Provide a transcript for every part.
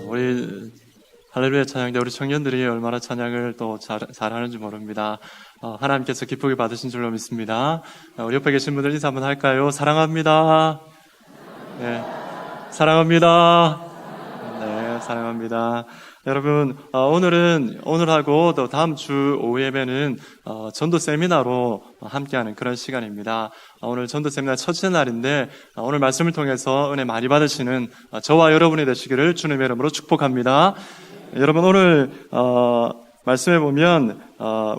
우리 할렐루야 찬양 때 우리 청년들이 얼마나 찬양을 또 잘하는지 모릅니다. 하나님께서 기쁘게 받으신 줄로 믿습니다. 우리 옆에 계신 분들 인사 한번 할까요? 사랑합니다. 네, 사랑합니다. 네, 사랑합니다. 여러분, 오늘하고 또 다음 주 오후 예배는 전도 세미나로 함께하는 그런 시간입니다. 오늘 전도 세미나 첫째 날인데 오늘 말씀을 통해서 은혜 많이 받으시는 저와 여러분이 되시기를 주님의 이름으로 축복합니다. 여러분, 오늘 말씀해 보면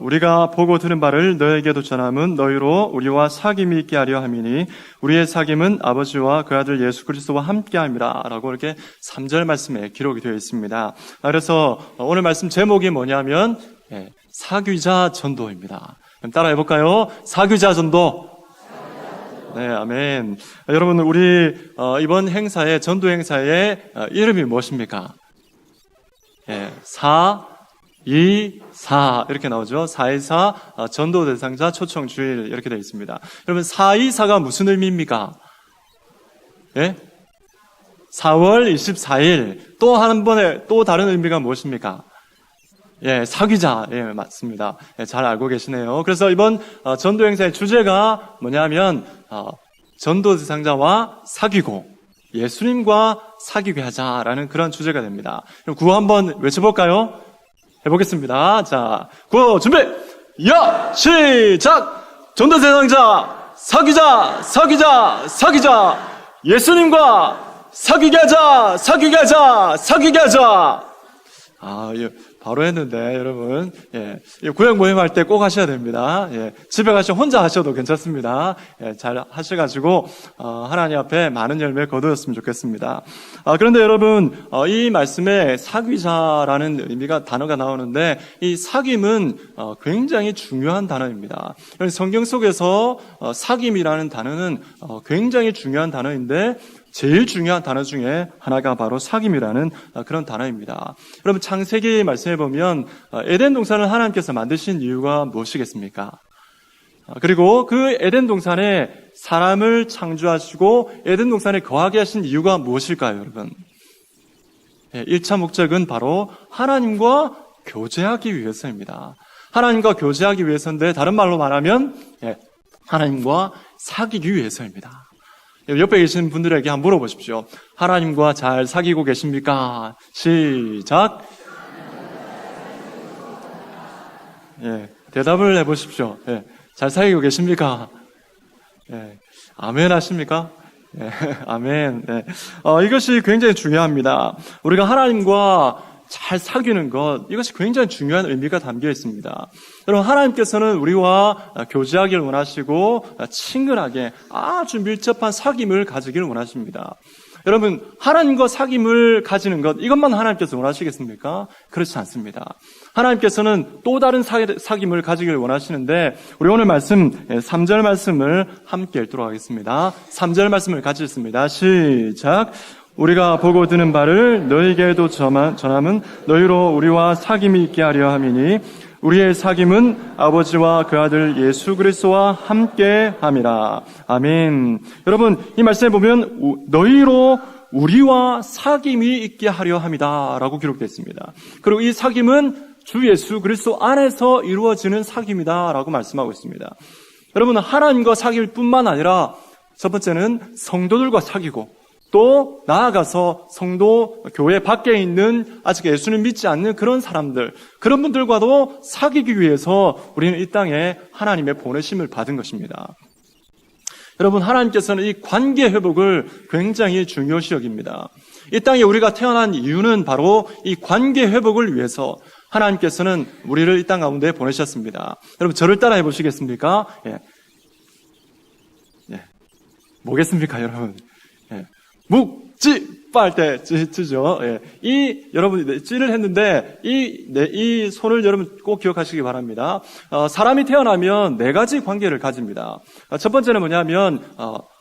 우리가 보고 들은 바를 너에게도 전함은 너희로 우리와 사귐이 있게 하려 함이니 우리의 사귐은 아버지와 그 아들 예수 그리스도와 함께함이라 라고 이렇게 3절 말씀에 기록이 되어 있습니다. 그래서 오늘 말씀 제목이 뭐냐면 사귀자 전도입니다. 따라해 볼까요? 사귀자 전도. 네, 아멘. 여러분, 우리 이번 행사의 전도 행사의 이름이 무엇입니까? 424 이렇게 나오죠. 424 전도 대상자 초청 주일 이렇게 되어 있습니다. 여러분, 424가 무슨 의미입니까? 4월 24일 또 한 번에 또 다른 의미가 무엇입니까? 사귀자. 맞습니다. 잘 알고 계시네요. 그래서 이번 전도 행사의 주제가 뭐냐면 전도 대상자와 사귀고 예수님과 사귀게 하자라는 그런 주제가 됩니다. 그럼 구호 한번 외쳐볼까요? 해보겠습니다. 자, 구호 준비! 야! 시작! 전도 대상자 사귀자! 사귀자! 사귀자! 예수님과 사귀게 하자! 사귀게 하자! 사귀게 하자! 바로 했는데, 여러분, 구역 모임할 때 꼭 하셔야 됩니다. 집에 가서 혼자 하셔도 괜찮습니다. 잘 하셔가지고, 하나님 앞에 많은 열매 거두었으면 좋겠습니다. 그런데 여러분, 이 말씀에 사귀자라는 단어가 나오는데, 이 사귐은 굉장히 중요한 단어입니다. 성경 속에서 사귐이라는 단어는 굉장히 중요한 단어인데, 제일 중요한 단어 중에 하나가 바로 사귐이라는 그런 단어입니다. 여러분, 창세기 말씀해 보면 에덴 동산을 하나님께서 만드신 이유가 무엇이겠습니까? 그리고 그 에덴 동산에 사람을 창조하시고 에덴 동산에 거하게 하신 이유가 무엇일까요, 여러분? 1차 목적은 바로 하나님과 교제하기 위해서입니다. 하나님과 교제하기 위해서인데 다른 말로 말하면 하나님과 사귀기 위해서입니다. 옆에 계신 분들에게 한번 물어보십시오. 하나님과 잘 사귀고 계십니까? 시작. 대답을 해보십시오. 잘 사귀고 계십니까? 아멘 하십니까? 아멘. 이것이 굉장히 중요합니다. 우리가 하나님과 잘 사귀는 것, 이것이 굉장히 중요한 의미가 담겨 있습니다. 여러분, 하나님께서는 우리와 교제하기를 원하시고 친근하게 아주 밀접한 사귐을 가지기를 원하십니다. 여러분, 하나님과 사귐을 가지는 것, 이것만 하나님께서 원하시겠습니까? 그렇지 않습니다. 하나님께서는 또 다른 사귐을 가지기를 원하시는데 우리 오늘 말씀 3절 말씀을 함께 읽도록 하겠습니다. 3절 말씀을 같이 읽습니다. 시작. 우리가 보고 드는 바를 너희에게도 전함은 너희로 우리와 사귐이 있게 하려 함이니 우리의 사귐은 아버지와 그 아들 예수 그리스도와 함께 함이라. 아멘. 여러분, 이 말씀에 보면 너희로 우리와 사귐이 있게 하려 함이다 라고 기록되어 있습니다. 그리고 이 사귐은 주 예수 그리스도 안에서 이루어지는 사귐이다 라고 말씀하고 있습니다. 여러분, 하나님과 사귈 뿐만 아니라 첫 번째는 성도들과 사귀고 또 나아가서 성도 교회 밖에 있는 아직 예수님 믿지 않는 그런 사람들, 그런 분들과도 사귀기 위해서 우리는 이 땅에 하나님의 보내심을 받은 것입니다. 여러분, 하나님께서는 이 관계 회복을 굉장히 중요시 여깁니다. 이 땅에 우리가 태어난 이유는 바로 이 관계 회복을 위해서 하나님께서는 우리를 이 땅 가운데 보내셨습니다. 여러분, 저를 따라해 보시겠습니까? 뭐겠습니까, 여러분? 묵찌빠 할 때 찌죠. 여러분, 찌를 했는데, 이 손을 여러분 꼭 기억하시기 바랍니다. 사람이 태어나면 4가지 관계를 가집니다. 첫 번째는 뭐냐면,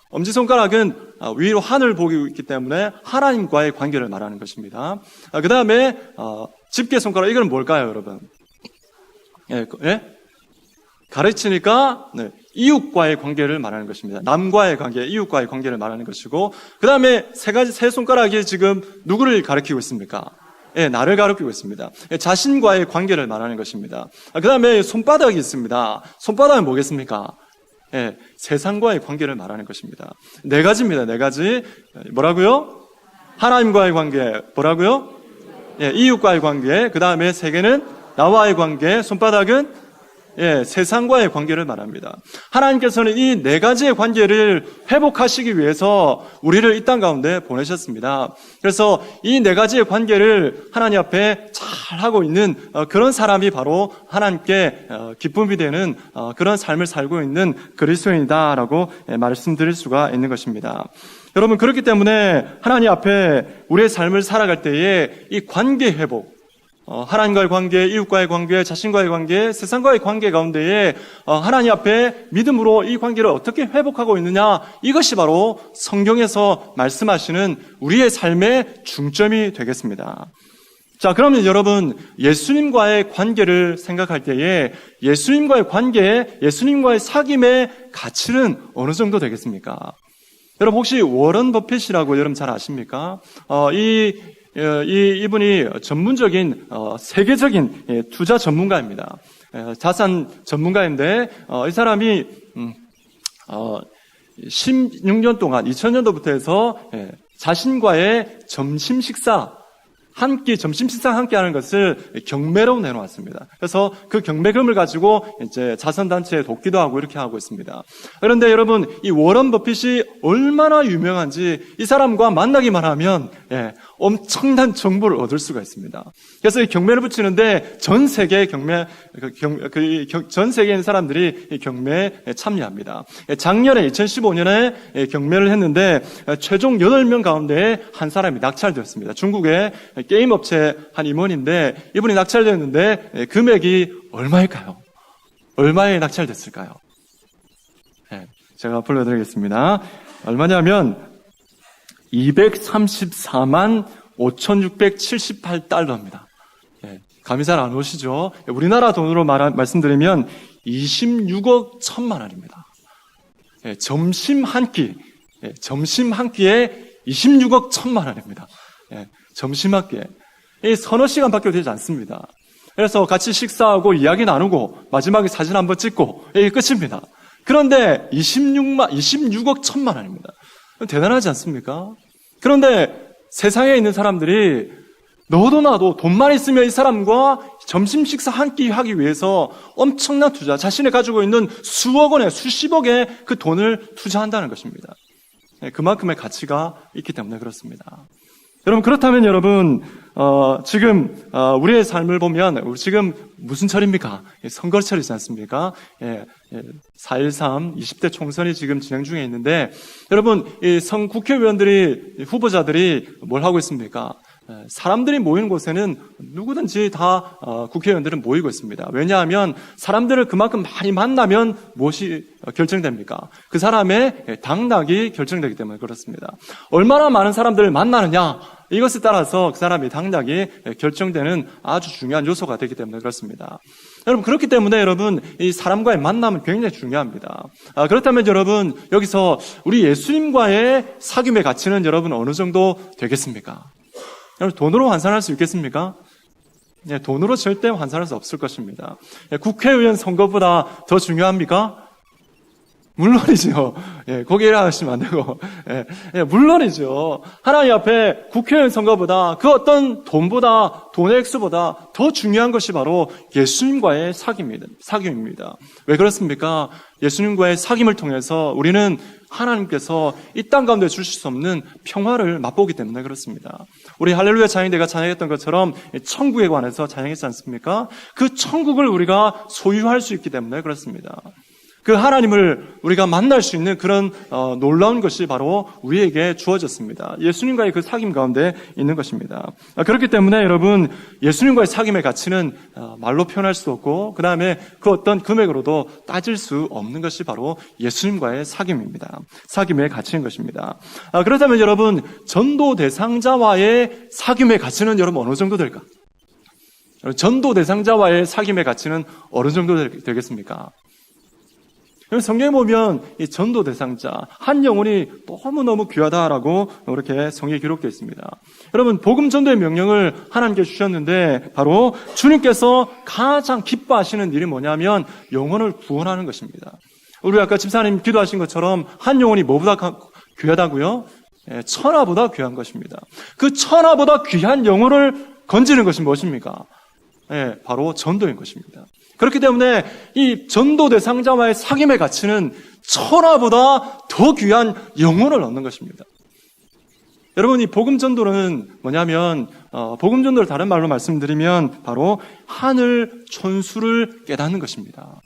엄지손가락은 위로 하늘 보고 있기 때문에 하나님과의 관계를 말하는 것입니다. 그 다음에, 집게손가락, 이건 뭘까요, 여러분? 가르치니까, 이웃과의 관계를 말하는 것입니다. 남과의 관계, 이웃과의 관계를 말하는 것이고, 그 다음에 세 손가락이 지금 누구를 가리키고 있습니까? 예, 나를 가리키고 있습니다. 예, 자신과의 관계를 말하는 것입니다. 그 다음에 손바닥이 있습니다. 손바닥은 뭐겠습니까? 예, 세상과의 관계를 말하는 것입니다. 네 가지입니다. 네 가지. 뭐라고요? 하나님과의 관계. 뭐라고요? 예, 이웃과의 관계. 그 다음에 세 개는 나와의 관계. 손바닥은 예, 세상과의 관계를 말합니다. 하나님께서는 이 네 가지의 관계를 회복하시기 위해서 우리를 이 땅 가운데 보내셨습니다. 그래서 이 네 가지의 관계를 하나님 앞에 잘 하고 있는 그런 사람이 바로 하나님께 기쁨이 되는 그런 삶을 살고 있는 그리스도인이다라고 말씀드릴 수가 있는 것입니다. 여러분, 그렇기 때문에 하나님 앞에 우리의 삶을 살아갈 때에 이 관계 회복, 하나님과의 관계, 이웃과의 관계, 자신과의 관계, 세상과의 관계 가운데에 하나님 앞에 믿음으로 이 관계를 어떻게 회복하고 있느냐, 이것이 바로 성경에서 말씀하시는 우리의 삶의 중점이 되겠습니다. 자, 그러면 여러분, 예수님과의 관계를 생각할 때에 예수님과의 관계, 예수님과의 사귐의 가치는 어느 정도 되겠습니까? 여러분, 혹시 워런 버핏이라고 여러분 잘 아십니까? 이분이 전문적인 세계적인 투자 전문가입니다. 자산 전문가인데 이 사람이 16년 동안 2000년도부터 해서 자신과의 점심 식사 한 끼 하는 것을 경매로 내놓았습니다. 그래서 그 경매금을 가지고 이제 자선단체에 돕기도 하고 이렇게 하고 있습니다. 그런데 여러분, 이 워런 버핏이 얼마나 유명한지 이 사람과 만나기만 하면 엄청난 정보를 얻을 수가 있습니다. 그래서 이 경매를 붙이는데 전 세계에 전 세계에 있는 사람들이 이 경매에 참여합니다. 작년에 2015년에 경매를 했는데 최종 8명 가운데 한 사람이 낙찰되었습니다. 중국의 게임 업체 한 임원인데 이분이 낙찰되었는데 금액이 얼마일까요? 얼마에 낙찰됐을까요? 제가 불러드리겠습니다. 얼마냐면 234만 5,678달러입니다. 감이 잘 안 오시죠? 우리나라 돈으로 말씀드리면 26억 1천만 원입니다. 점심 한 끼에 26억 1천만 원입니다. 점심 한 끼에. 서너 시간밖에 되지 않습니다. 그래서 같이 식사하고 이야기 나누고 마지막에 사진 한번 찍고 이게 끝입니다. 그런데 26억 1천만 원입니다. 대단하지 않습니까? 그런데 세상에 있는 사람들이 너도 나도 돈만 있으면 이 사람과 점심 식사 한 끼 하기 위해서 엄청난 투자, 자신이 가지고 있는 수억 원에 수십억의 그 돈을 투자한다는 것입니다. 그만큼의 가치가 있기 때문에 그렇습니다. 여러분, 그렇다면 여러분, 지금 우리의 삶을 보면 우리 지금 무슨 철입니까? 선거철이지 않습니까? 4.13 20대 총선이 지금 진행 중에 있는데 여러분, 이 국회의원들이 후보자들이 뭘 하고 있습니까? 사람들이 모이는 곳에는 누구든지 다 국회의원들은 모이고 있습니다. 왜냐하면 사람들을 그만큼 많이 만나면 무엇이 결정됩니까? 그 사람의 당락이 결정되기 때문에 그렇습니다. 얼마나 많은 사람들을 만나느냐, 이것에 따라서 그 사람의 당락이 결정되는 아주 중요한 요소가 되기 때문에 그렇습니다. 여러분, 그렇기 때문에 여러분, 이 사람과의 만남은 굉장히 중요합니다. 그렇다면 여러분, 여기서 우리 예수님과의 사귐의 가치는 여러분 어느 정도 되겠습니까? 여러분, 돈으로 환산할 수 있겠습니까? 돈으로 절대 환산할 수 없을 것입니다. 국회의원 선거보다 더 중요합니까? 물론이죠. 거기에 하시면 안 되고. 물론이죠. 하나님 앞에 국회의원 선거보다 그 어떤 돈보다, 돈의 액수보다 더 중요한 것이 바로 예수님과의 사귐입니다. 왜 그렇습니까? 예수님과의 사귐을 통해서 우리는 하나님께서 이 땅 가운데 주실 수 없는 평화를 맛보기 때문에 그렇습니다. 우리 할렐루야 찬양대가 찬양했던 것처럼 천국에 관해서 찬양했지 않습니까? 그 천국을 우리가 소유할 수 있기 때문에 그렇습니다. 그 하나님을 우리가 만날 수 있는 그런 놀라운 것이 바로 우리에게 주어졌습니다. 예수님과의 그 사귐 가운데 있는 것입니다. 그렇기 때문에 여러분, 예수님과의 사귐의 가치는 말로 표현할 수 없고 그 다음에 그 어떤 금액으로도 따질 수 없는 것이 바로 예수님과의 사귐입니다. 사귐의 가치인 것입니다. 그렇다면 여러분, 전도 대상자와의 사귐의 가치는 여러분 어느 정도 될까? 전도 대상자와의 사귐의 가치는 어느 정도 되겠습니까? 성경에 보면 이 전도 대상자, 한 영혼이 너무너무 귀하다라고 이렇게 성경에 기록되어 있습니다. 여러분, 복음 전도의 명령을 하나님께 주셨는데 바로 주님께서 가장 기뻐하시는 일이 뭐냐면 영혼을 구원하는 것입니다. 우리 아까 집사님 기도하신 것처럼 한 영혼이 뭐보다 귀하다고요? 천하보다 귀한 것입니다. 그 천하보다 귀한 영혼을 건지는 것이 무엇입니까? 바로 전도인 것입니다. 그렇기 때문에 이 전도 대상자와의 사귐의 가치는 천하보다 더 귀한 영혼을 얻는 것입니다. 여러분, 이 복음 전도는 뭐냐면 복음 전도를 다른 말로 말씀드리면 바로 하늘 천수를 깨닫는 것입니다.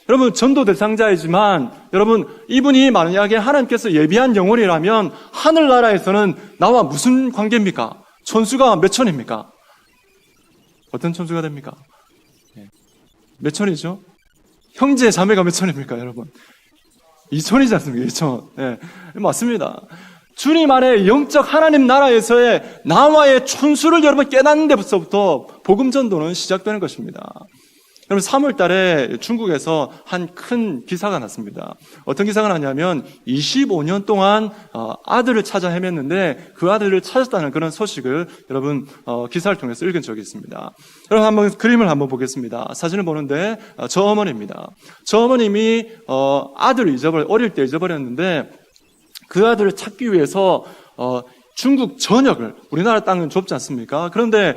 여러분, 전도 대상자이지만 여러분, 이분이 만약에 하나님께서 예비한 영혼이라면 하늘나라에서는 나와 무슨 관계입니까? 천수가 몇 천입니까? 어떤 천수가 됩니까? 몇 천이죠? 형제 자매가 몇 천입니까, 여러분? 2천이지 않습니까? 2천. 네, 맞습니다. 주님 안에 영적 하나님 나라에서의 나와의 천수를 여러분 깨닫는 데부터 복음 전도는 시작되는 것입니다. 여러분, 3월 달에 중국에서 한 큰 기사가 났습니다. 어떤 기사가 났냐면 25년 동안 아들을 찾아 헤맸는데 그 아들을 찾았다는 그런 소식을 여러분 기사를 통해서 읽은 적이 있습니다. 여러분, 한번 그림을 한번 보겠습니다. 사진을 보는데 저 어머니입니다. 저 어머님이 아들을 어릴 때 잊어버렸는데 그 아들을 찾기 위해서 중국 전역을, 우리나라 땅은 좁지 않습니까? 그런데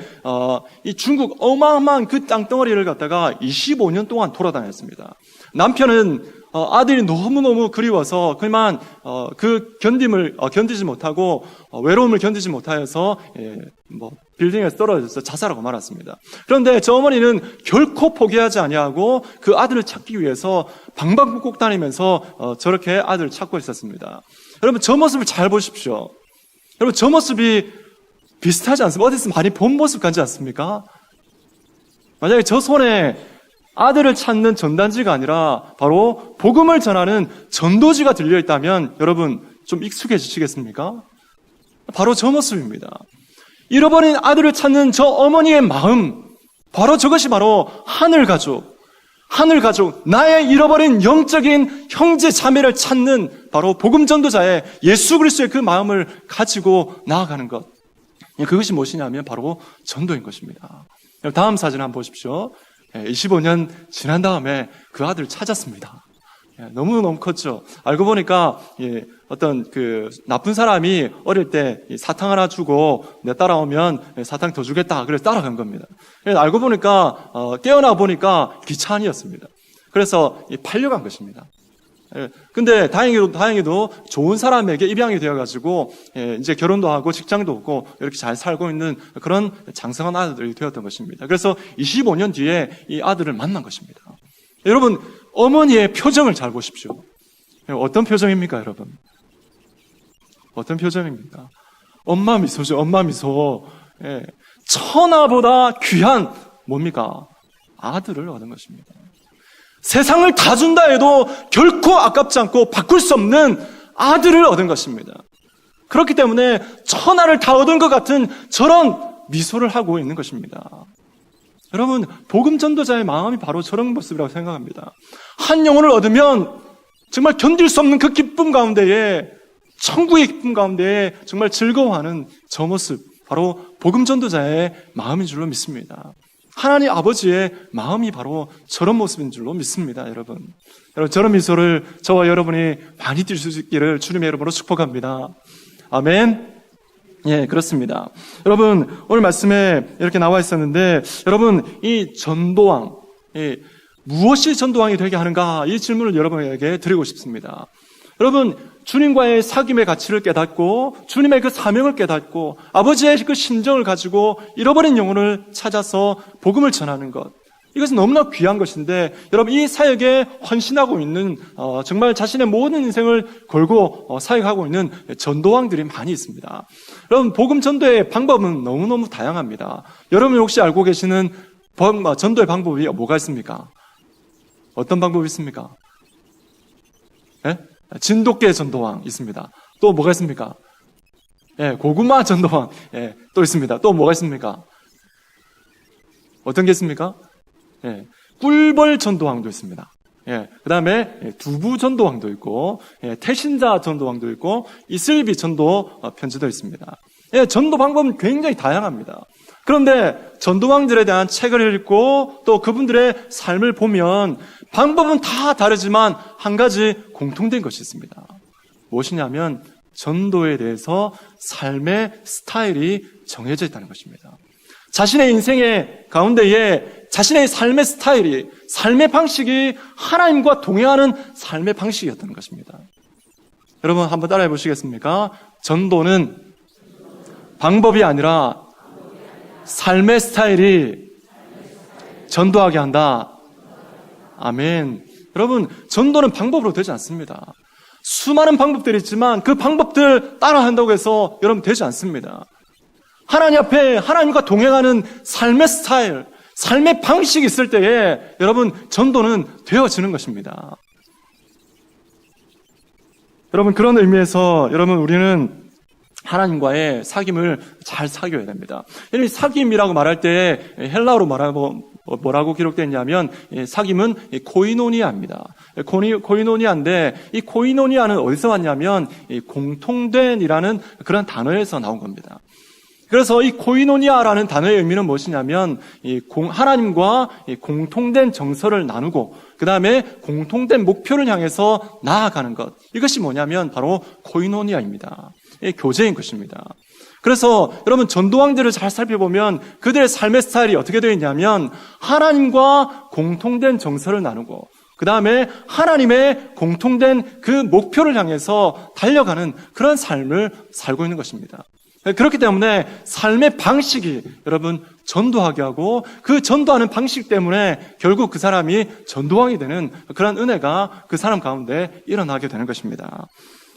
이 중국 어마어마한 그 땅덩어리를 갖다가 25년 동안 돌아다녔습니다. 남편은 아들이 너무너무 그리워서 그만 견디지 못하고 외로움을 견디지 못하여서 빌딩에서 떨어져서 자살하고 말았습니다. 그런데 저 어머니는 결코 포기하지 아니하고 그 아들을 찾기 위해서 방방곡곡 다니면서 저렇게 아들을 찾고 있었습니다. 여러분, 저 모습을 잘 보십시오. 여러분, 저 모습이 비슷하지 않습니까? 어디서 많이 본 모습 같지 않습니까? 만약에 저 손에 아들을 찾는 전단지가 아니라 바로 복음을 전하는 전도지가 들려있다면 여러분 좀 익숙해지시겠습니까? 바로 저 모습입니다. 잃어버린 아들을 찾는 저 어머니의 마음, 바로 저것이 바로 하늘가족, 나의 잃어버린 영적인 형제 자매를 찾는 바로 복음 전도자의 예수 그리스도의 그 마음을 가지고 나아가는 것. 그것이 무엇이냐면 바로 전도인 것입니다. 다음 사진 한번 보십시오. 25년 지난 다음에 그 아들을 찾았습니다. 너무너무 컸죠. 알고 보니까 어떤 그 나쁜 사람이 어릴 때 사탕 하나 주고 내 따라오면 사탕 더 주겠다. 그래서 따라간 겁니다. 알고 보니까 깨어나 보니까 기차 안이었습니다. 그래서 팔려간 것입니다. 근데 다행히도 좋은 사람에게 입양이 되어가지고 이제 결혼도 하고 직장도 얻고 이렇게 잘 살고 있는 그런 장성한 아들이 되었던 것입니다. 그래서 25년 뒤에 이 아들을 만난 것입니다. 여러분, 어머니의 표정을 잘 보십시오. 어떤 표정입니까, 여러분? 어떤 표정입니까? 엄마 미소죠, 엄마 미소. 천하보다 귀한 뭡니까? 아들을 얻은 것입니다. 세상을 다 준다 해도 결코 아깝지 않고 바꿀 수 없는 아들을 얻은 것입니다. 그렇기 때문에 천하를 다 얻은 것 같은 저런 미소를 하고 있는 것입니다. 여러분, 복음 전도자의 마음이 바로 저런 모습이라고 생각합니다. 한 영혼을 얻으면 정말 견딜 수 없는 그 기쁨 가운데에, 천국의 기쁨 가운데에 정말 즐거워하는 저 모습, 바로 복음 전도자의 마음인 줄로 믿습니다. 하나님 아버지의 마음이 바로 저런 모습인 줄로 믿습니다, 여러분. 여러분, 저런 미소를 저와 여러분이 많이 띌 수 있기를 주님의 이름으로 축복합니다. 아멘. 예, 그렇습니다. 여러분, 오늘 말씀에 이렇게 나와 있었는데, 여러분, 이 전도왕, 무엇이 전도왕이 되게 하는가? 이 질문을 여러분에게 드리고 싶습니다. 여러분, 주님과의 사귐의 가치를 깨닫고 주님의 그 사명을 깨닫고 아버지의 그 심정을 가지고 잃어버린 영혼을 찾아서 복음을 전하는 것, 이것은 너무나 귀한 것인데 여러분, 이 사역에 헌신하고 있는 정말 자신의 모든 인생을 걸고 사역하고 있는 전도왕들이 많이 있습니다. 여러분, 복음 전도의 방법은 너무너무 다양합니다. 여러분 혹시 알고 계시는 전도의 방법이 뭐가 있습니까? 어떤 방법이 있습니까? 네? 진돗개 전도왕 있습니다. 또 뭐가 있습니까? 고구마 전도왕 또 있습니다. 또 뭐가 있습니까? 어떤 게 있습니까? 꿀벌 전도왕도 있습니다. 그 다음에 두부 전도왕도 있고, 태신자 전도왕도 있고, 이슬비 전도 편지도 있습니다. 전도 방법은 굉장히 다양합니다. 그런데 전도왕들에 대한 책을 읽고 또 그분들의 삶을 보면 방법은 다 다르지만 한 가지 공통된 것이 있습니다. 무엇이냐면 전도에 대해서 삶의 스타일이 정해져 있다는 것입니다. 자신의 인생의 가운데에 자신의 삶의 스타일이, 삶의 방식이 하나님과 동행하는 삶의 방식이었다는 것입니다. 여러분 한번 따라해 보시겠습니까? 전도는 방법이 아니라 삶의 스타일이 전도하게 한다. 아멘. 여러분, 전도는 방법으로 되지 않습니다. 수많은 방법들이 있지만 그 방법들 따라한다고 해서 여러분 되지 않습니다. 하나님 앞에 하나님과 동행하는 삶의 스타일, 삶의 방식이 있을 때에 여러분 전도는 되어지는 것입니다. 여러분 그런 의미에서 여러분 우리는 하나님과의 사귐을 잘 사귀어야 됩니다. 이 사귐이라고 말할 때 헬라어로 말하고 뭐라고 기록되어 있냐면 사귐은 코이노니아입니다. 코이노니아인데 이 코이노니아는 어디서 왔냐면 공통된이라는 그런 단어에서 나온 겁니다. 그래서 이 코이노니아라는 단어의 의미는 무엇이냐면 하나님과 공통된 정서를 나누고 그 다음에 공통된 목표를 향해서 나아가는 것, 이것이 뭐냐면 바로 코이노니아입니다. 교제인 것입니다. 그래서 여러분 전도왕들을 잘 살펴보면 그들의 삶의 스타일이 어떻게 되어 있냐면 하나님과 공통된 정서를 나누고 그 다음에 하나님의 공통된 그 목표를 향해서 달려가는 그런 삶을 살고 있는 것입니다. 그렇기 때문에 삶의 방식이 여러분 전도하게 하고 그 전도하는 방식 때문에 결국 그 사람이 전도왕이 되는 그런 은혜가 그 사람 가운데 일어나게 되는 것입니다.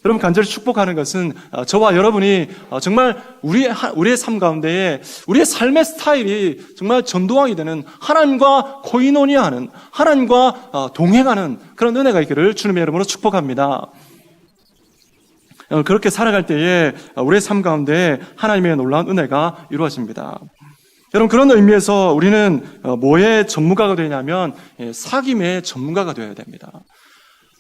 여러분 간절히 축복하는 것은 저와 여러분이 정말 우리의 삶 가운데에 우리의 삶의 스타일이 정말 전도왕이 되는 하나님과 코이노니아하는 하나님과 동행하는 그런 은혜가 있기를 주님의 이름으로 축복합니다. 그렇게 살아갈 때에 우리의 삶 가운데 하나님의 놀라운 은혜가 이루어집니다. 여러분 그런 의미에서 우리는 뭐의 전문가가 되냐면 사귐의 전문가가 되어야 됩니다.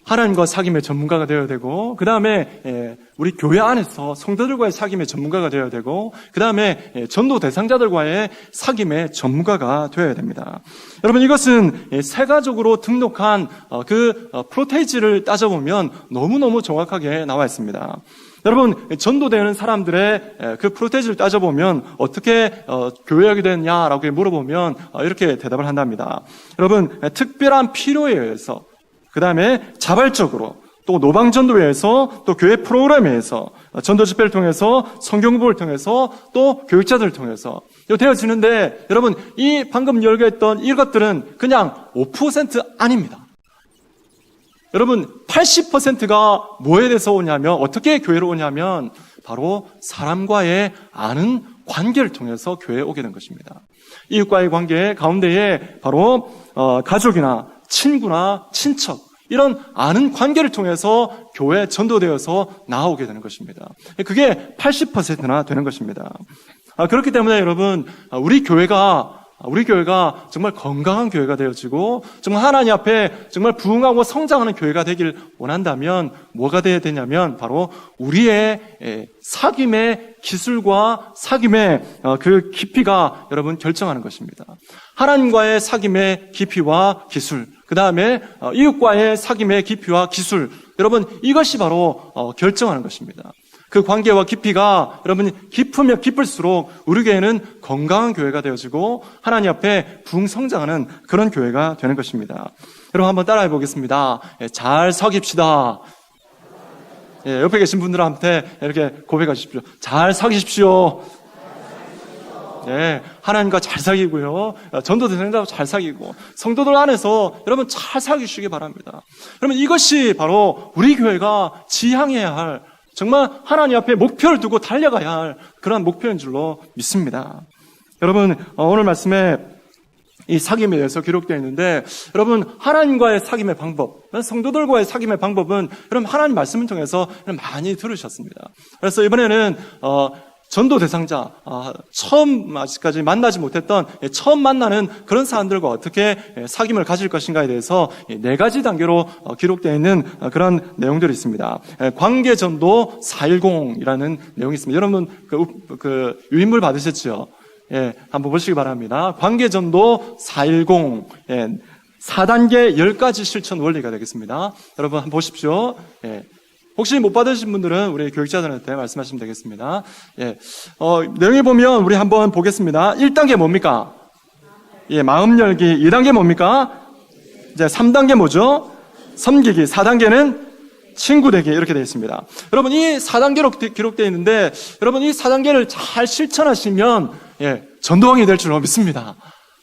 하나님과 사귐의 전문가가 되어야 되고 그 다음에 우리 교회 안에서 성도들과의 사귐의 전문가가 되어야 되고 그 다음에 전도 대상자들과의 사귐의 전문가가 되어야 됩니다. 여러분 이것은 세가적으로 등록한 그 프로테이지를 따져보면 너무너무 정확하게 나와 있습니다. 여러분 전도되는 사람들의 그 프로테이지를 따져보면 어떻게 교회하게 됐냐라고 물어보면 이렇게 대답을 한답니다. 여러분 특별한 필요에 의해서 그 다음에 자발적으로 또 노방전도회에서 또 교회 프로그램에 의해서 전도 집회를 통해서 성경 공부를 통해서 또 교육자들을 통해서 되어지는데 여러분 이 방금 열거했던 이것들은 그냥 5% 아닙니다. 여러분 80%가 뭐에 대해서 오냐면 어떻게 교회로 오냐면 바로 사람과의 아는 관계를 통해서 교회에 오게 된 것입니다. 이웃과의 관계 가운데에 바로 가족이나 친구나 친척 이런 아는 관계를 통해서 교회에 전도되어서 나아오게 되는 것입니다. 그게 80%나 되는 것입니다. 그렇기 때문에 여러분 우리 교회가 정말 건강한 교회가 되어지고 정말 하나님 앞에 정말 부흥하고 성장하는 교회가 되길 원한다면 뭐가 되어야 되냐면 바로 우리의 사귐의 기술과 사귐의 그 깊이가 여러분 결정하는 것입니다. 하나님과의 사귐의 깊이와 기술, 그 다음에 이웃과의 사귐의 깊이와 기술, 여러분 이것이 바로 결정하는 것입니다. 그 관계와 깊이가 여러분 깊으면 깊을수록 우리 교회는 건강한 교회가 되어지고 하나님 앞에 부흥성장하는 그런 교회가 되는 것입니다. 여러분 한번 따라해 보겠습니다. 잘 사귀십시다. 옆에 계신 분들한테 이렇게 고백하십시오. 잘 사귀십시오. 하나님과 잘 사귀고요. 전도 대상자와 잘 사귀고 성도들 안에서 여러분 잘 사귀시기 바랍니다. 여러분 이것이 바로 우리 교회가 지향해야 할 정말 하나님 앞에 목표를 두고 달려가야 할 그런 목표인 줄로 믿습니다. 여러분 오늘 말씀에 이 사귐에 대해서 기록되어 있는데 여러분 하나님과의 사귐의 방법, 성도들과의 사귐의 방법은 여러분 하나님 말씀을 통해서 많이 들으셨습니다. 그래서 이번에는 전도 대상자, 처음 아직까지 만나지 못했던 처음 만나는 그런 사람들과 어떻게 사귐을 가질 것인가에 대해서 4가지 단계로 기록되어 있는 그런 내용들이 있습니다. 관계전도 410이라는 내용이 있습니다. 여러분 그 유인물 받으셨죠? 예, 한번 보시기 바랍니다. 관계전도 410, 4단계 10가지 실천 원리가 되겠습니다. 여러분 한번 보십시오. 예. 혹시 못 받으신 분들은 우리 교육자들한테 말씀하시면 되겠습니다. 예. 내용에 보면 우리 한번 보겠습니다. 1단계 뭡니까? 예, 마음 열기. 2단계 뭡니까? 이제 3단계 뭐죠? 섬기기. 4단계는 친구 되기. 이렇게 되어 있습니다. 여러분, 이 4단계로 기록되어 있는데, 여러분, 이 4단계를 잘 실천하시면, 전도왕이 될 줄로 믿습니다.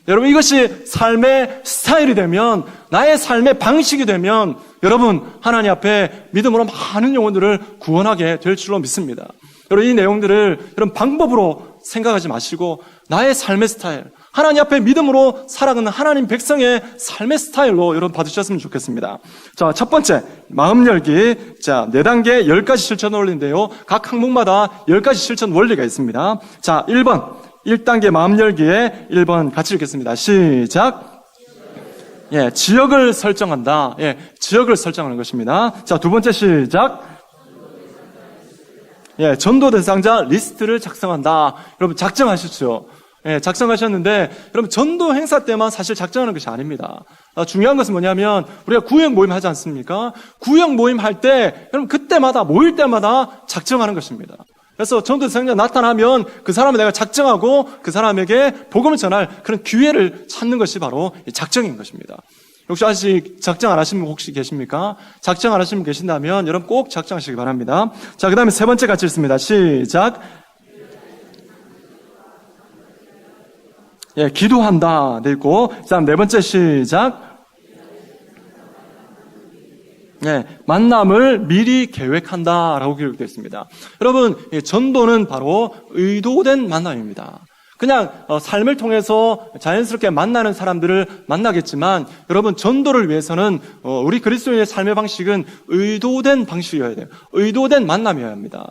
여러분, 이것이 삶의 스타일이 되면, 나의 삶의 방식이 되면, 여러분, 하나님 앞에 믿음으로 많은 영혼들을 구원하게 될 줄로 믿습니다. 여러분, 이 내용들을 여러분 방법으로 생각하지 마시고, 나의 삶의 스타일, 하나님 앞에 믿음으로 살아가는 하나님 백성의 삶의 스타일로 여러분 받으셨으면 좋겠습니다. 자, 첫 번째, 마음 열기. 자, 4단계 10가지 실천 원리인데요. 각 항목마다 10가지 실천 원리가 있습니다. 자, 1번. 1단계 마음 열기에 1번 같이 읽겠습니다. 시작. 예, 지역을 설정한다. 예, 지역을 설정하는 것입니다. 자, 2번째 시작. 예, 전도 대상자 리스트를 작성한다. 여러분 작성하셨죠? 예, 작성하셨는데 여러분 전도 행사 때만 사실 작성하는 것이 아닙니다. 중요한 것은 뭐냐면 우리가 구역 모임 하지 않습니까? 구역 모임 할 때 여러분 그때마다 모일 때마다 작성하는 것입니다. 그래서 전도 대상자 나타나면 그 사람을 내가 작정하고 그 사람에게 복음을 전할 그런 기회를 찾는 것이 바로 작정인 것입니다. 혹시 아직 작정 안 하신 분 혹시 계십니까? 작정 안 하신 분 계신다면 여러분 꼭 작정하시기 바랍니다. 자, 그 다음에 3번째 같이 읽습니다. 시작. 예, 기도한다. 돼 있고, 그 다음 4번째 시작. 네, 만남을 미리 계획한다라고 기록되어 있습니다. 여러분, 전도는 바로 의도된 만남입니다. 그냥 삶을 통해서 자연스럽게 만나는 사람들을 만나겠지만 여러분 전도를 위해서는 우리 그리스도인의 삶의 방식은 의도된 방식이어야 돼요. 의도된 만남이어야 합니다.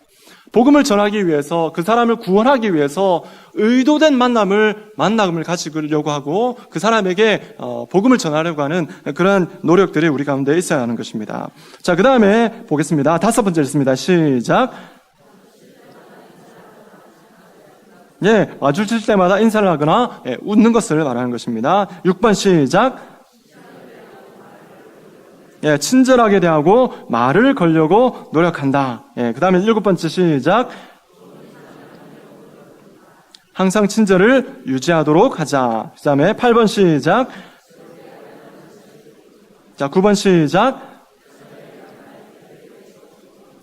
복음을 전하기 위해서 그 사람을 구원하기 위해서 의도된 만남을 가지려고 하고 그 사람에게 복음을 전하려고 하는 그런 노력들이 우리 가운데 있어야 하는 것입니다. 자, 그 다음에 보겠습니다. 5번째 있습니다. 시작. 예, 마주칠 때마다 인사를 하거나 웃는 것을 말하는 것입니다. 6번 시작. 예, 친절하게 대하고 말을 걸려고 노력한다. 예, 그 다음에 7번째 시작. 항상 친절을 유지하도록 하자. 그 다음에 8번 시작. 자, 9번 시작.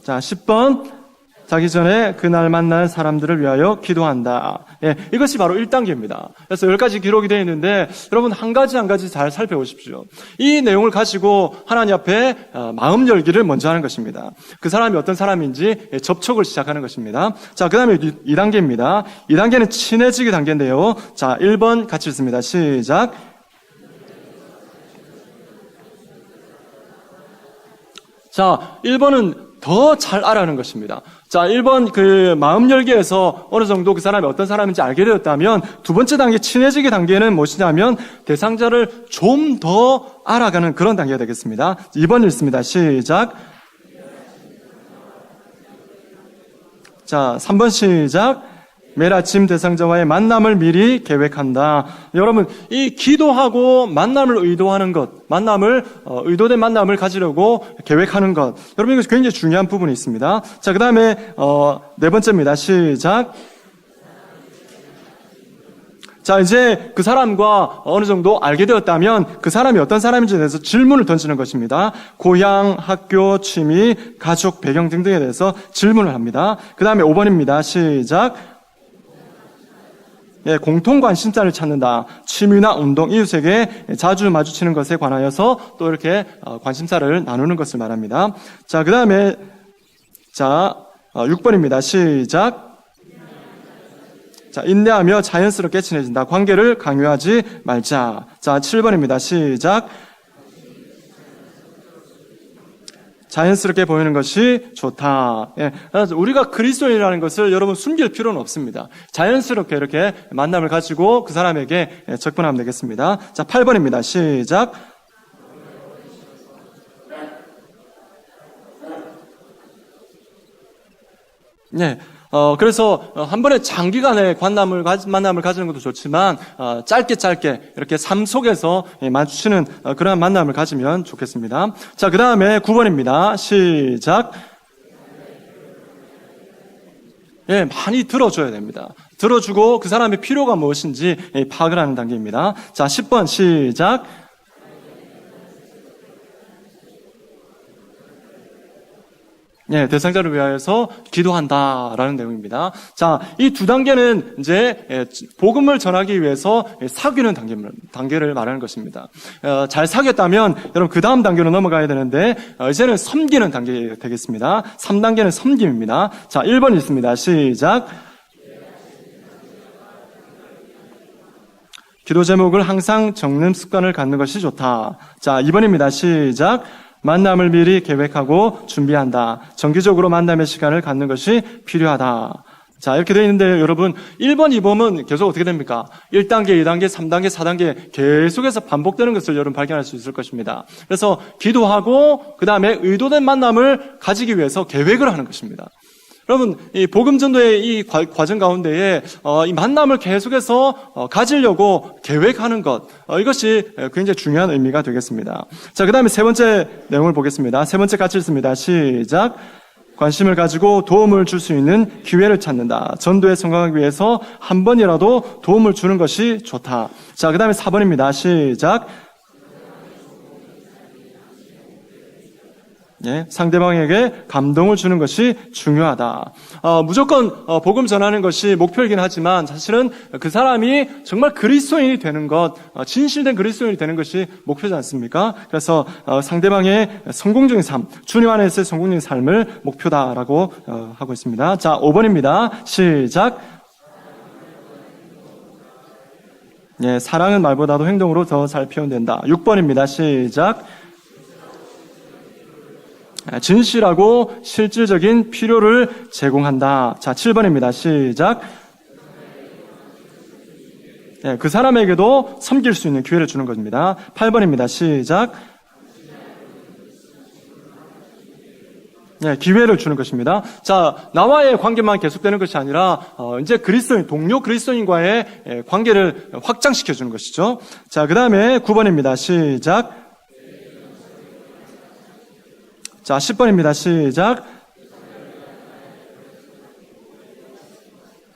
자, 10번. 자기 전에 그날 만날 사람들을 위하여 기도한다. 예, 이것이 바로 1단계입니다. 그래서 10가지 기록이 되어 있는데 여러분 한 가지 잘 살펴보십시오. 이 내용을 가지고 하나님 앞에 마음 열기를 먼저 하는 것입니다. 그 사람이 어떤 사람인지 접촉을 시작하는 것입니다. 자, 그 다음에 2단계입니다. 2단계는 친해지기 단계인데요. 자, 1번 같이 읽습니다. 시작. 자, 1번은 더 잘 알아가는 것입니다. 자, 1번 그 마음 열기에서 어느 정도 그 사람이 어떤 사람인지 알게 되었다면 2번째 단계 친해지기 단계는 무엇이냐면 대상자를 좀 더 알아가는 그런 단계가 되겠습니다. 2번 읽습니다. 시작. 자, 3번 시작. 매일 아침 대상자와의 만남을 미리 계획한다. 여러분, 이 기도하고 만남을 의도하는 것, 의도된 만남을 가지려고 계획하는 것. 여러분, 이것이 굉장히 중요한 부분이 있습니다. 자, 그 다음에, 4번째입니다. 시작. 자, 이제 그 사람과 어느 정도 알게 되었다면 그 사람이 어떤 사람인지에 대해서 질문을 던지는 것입니다. 고향, 학교, 취미, 가족, 배경 등등에 대해서 질문을 합니다. 그 다음에 5번입니다. 시작. 예, 공통 관심사를 찾는다. 취미나 운동, 이웃에게 자주 마주치는 것에 관하여서 또 이렇게 관심사를 나누는 것을 말합니다. 자, 그 다음에 6번입니다. 시작. 자, 인내하며 자연스럽게 친해진다. 관계를 강요하지 말자. 자, 7번입니다. 시작. 자연스럽게 보이는 것이 좋다. 예, 우리가 그리스도인이라는 것을 여러분 숨길 필요는 없습니다. 자연스럽게 이렇게 만남을 가지고 그 사람에게 접근하면 되겠습니다. 자, 8번입니다. 시작. 네. 그래서 한 번에 장기간의 만남을 가지는 것도 좋지만 짧게 이렇게 삶 속에서 마주치는 그러한 만남을 가지면 좋겠습니다. 자, 그 다음에 9번입니다. 시작. 예, 많이 들어줘야 됩니다. 들어주고 그 사람의 필요가 무엇인지 파악을 하는 단계입니다. 자, 10번 시작. 예, 대상자를 위하여서 기도한다라는 내용입니다. 자, 이 두 단계는 이제 복음을 전하기 위해서 사귀는 단계를 말하는 것입니다. 잘 사귀었다면 여러분 그 다음 단계로 넘어가야 되는데 이제는 섬기는 단계 되겠습니다. 3단계는 섬김입니다. 자, 1번 있습니다. 시작. 기도 제목을 항상 적는 습관을 갖는 것이 좋다. 자, 2번입니다. 시작. 만남을 미리 계획하고 준비한다. 정기적으로 만남의 시간을 갖는 것이 필요하다. 자, 이렇게 되어 있는데 여러분 1번, 2번은 계속 어떻게 됩니까? 1단계, 2단계, 3단계, 4단계 계속해서 반복되는 것을 여러분 발견할 수 있을 것입니다. 그래서 기도하고 그 다음에 의도된 만남을 가지기 위해서 계획을 하는 것입니다. 여러분, 이 복음 전도의 이 과정 가운데에 이 만남을 계속해서 가지려고 계획하는 것, 이것이 굉장히 중요한 의미가 되겠습니다. 자, 그 다음에 세 번째 내용을 보겠습니다. 세 번째 같이 읽습니다. 시작. 관심을 가지고 도움을 줄 수 있는 기회를 찾는다. 전도에 성공하기 위해서 한 번이라도 도움을 주는 것이 좋다. 자, 그 다음에 4번입니다. 시작. 예, 상대방에게 감동을 주는 것이 중요하다. 무조건 복음 전하는 것이 목표이긴 하지만 사실은 그 사람이 정말 그리스도인이 되는 것, 진실된 그리스도인이 되는 것이 목표지 않습니까? 그래서 상대방의 성공적인 삶, 주님 안에서의 성공적인 삶을 목표다라고 하고 있습니다. 자, 5번입니다. 시작. 예, 사랑은 말보다도 행동으로 더 잘 표현된다. 6번입니다. 시작. 진실하고 실질적인 필요를 제공한다. 자, 7번입니다. 시작. 네, 그 사람에게도 섬길 수 있는 기회를 주는 겁니다. 8번입니다. 시작. 네, 기회를 주는 것입니다. 자, 나와의 관계만 계속되는 것이 아니라 이제 그리스도인, 동료 그리스도인과의 관계를 확장시켜 주는 것이죠. 자, 그 다음에 9번입니다. 시작. 자, 10번입니다. 시작.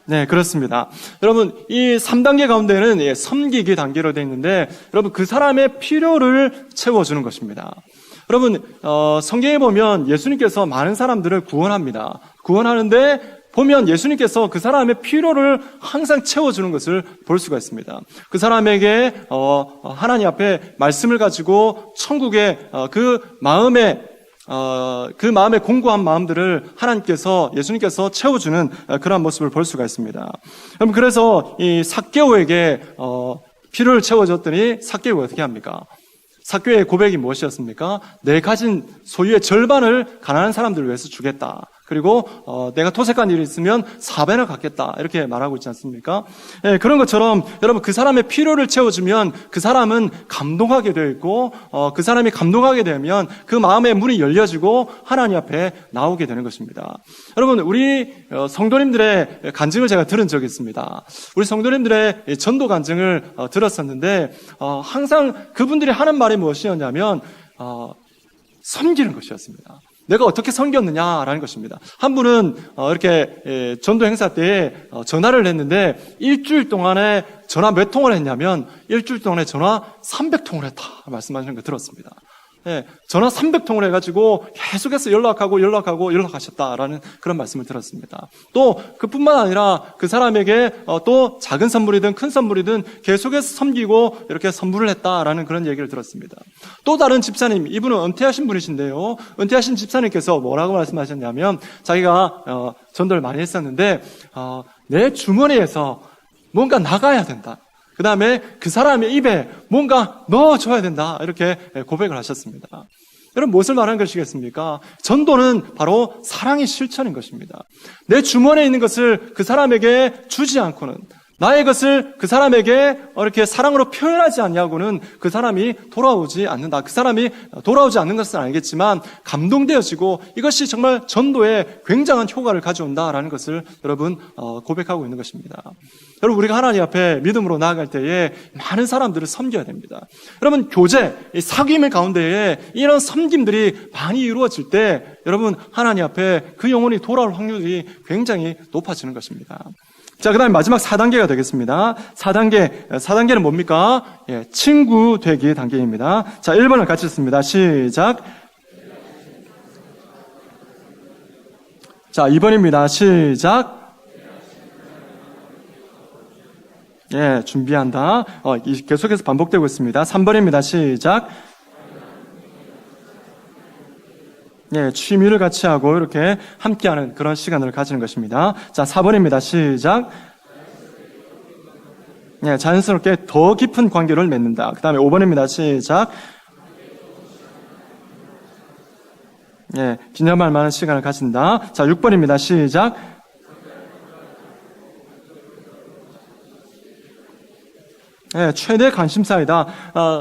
네, 그렇습니다. 여러분, 이 3단계 가운데는 섬기기 단계로 되어 있는데, 여러분, 그 사람의 필요를 채워주는 것입니다. 여러분, 성경에 보면 예수님께서 많은 사람들을 구원합니다. 구원하는데, 보면 예수님께서 그 사람의 필요를 항상 채워주는 것을 볼 수가 있습니다. 그 사람에게, 하나님 앞에 말씀을 가지고 천국의 그 마음에 공고한 마음들을 하나님께서, 예수님께서 채워주는 그런 모습을 볼 수가 있습니다. 여러분, 그래서 이 삭개오에게, 필요를 채워줬더니 삭개오가 어떻게 합니까? 삭개오의 고백이 무엇이었습니까? 내 가진 소유의 절반을 가난한 사람들을 위해서 주겠다. 그리고 내가 토색한 일이 있으면 4배나 갚겠다. 이렇게 말하고 있지 않습니까? 예, 그런 것처럼 여러분 그 사람의 필요를 채워주면 그 사람은 감동하게 되어 있고 그 사람이 감동하게 되면 그 마음의 문이 열려지고 하나님 앞에 나오게 되는 것입니다. 여러분 우리 성도님들의 간증을 제가 들은 적이 있습니다. 우리 성도님들의 전도 간증을 들었었는데 항상 그분들이 하는 말이 무엇이었냐면 섬기는 것이었습니다. 내가 어떻게 섬겼느냐라는 것입니다. 한 분은 이렇게 전도 행사 때 전화를 했는데 일주일 동안에 전화 몇 통을 했냐면 일주일 동안에 전화 300통을 했다 말씀하시는 거 들었습니다. 네, 전화 300통을 해가지고 계속해서 연락하셨다라는 그런 말씀을 들었습니다. 또 그뿐만 아니라 그 사람에게 또 작은 선물이든 큰 선물이든 계속해서 섬기고 이렇게 선물을 했다라는 그런 얘기를 들었습니다. 또 다른 집사님, 이분은 은퇴하신 분이신데요. 은퇴하신 집사님께서 뭐라고 말씀하셨냐면 자기가 전도를 많이 했었는데 내 주머니에서 뭔가 나가야 된다. 그 다음에 그 사람의 입에 뭔가 넣어줘야 된다. 이렇게 고백을 하셨습니다. 여러분 무엇을 말하는 것이겠습니까? 전도는 바로 사랑의 실천인 것입니다. 내 주머니에 있는 것을 그 사람에게 주지 않고는, 나의 것을 그 사람에게 이렇게 사랑으로 표현하지 않냐고는 그 사람이 돌아오지 않는다. 그 사람이 돌아오지 않는 것은 알겠지만 감동되어지고 이것이 정말 전도에 굉장한 효과를 가져온다라는 것을 여러분 고백하고 있는 것입니다. 여러분 우리가 하나님 앞에 믿음으로 나아갈 때에 많은 사람들을 섬겨야 됩니다. 여러분 교제, 사귐의 가운데에 이런 섬김들이 많이 이루어질 때 여러분 하나님 앞에 그 영혼이 돌아올 확률이 굉장히 높아지는 것입니다. 자, 그 다음에 마지막 4단계가 되겠습니다. 4단계는 뭡니까? 예, 친구 되기 단계입니다. 자, 1번을 같이 읽습니다. 시작. 자, 2번입니다. 시작. 예, 준비한다. 계속해서 반복되고 있습니다. 3번입니다. 시작. 예, 취미를 같이 하고 이렇게 함께하는 그런 시간을 가지는 것입니다. 자, 4번입니다. 시작. 예, 자연스럽게 더 깊은 관계를 맺는다. 그 다음에 5번입니다. 시작. 예, 기념할 만한 시간을 가진다. 자, 6번입니다. 시작. 예, 최대 관심사이다.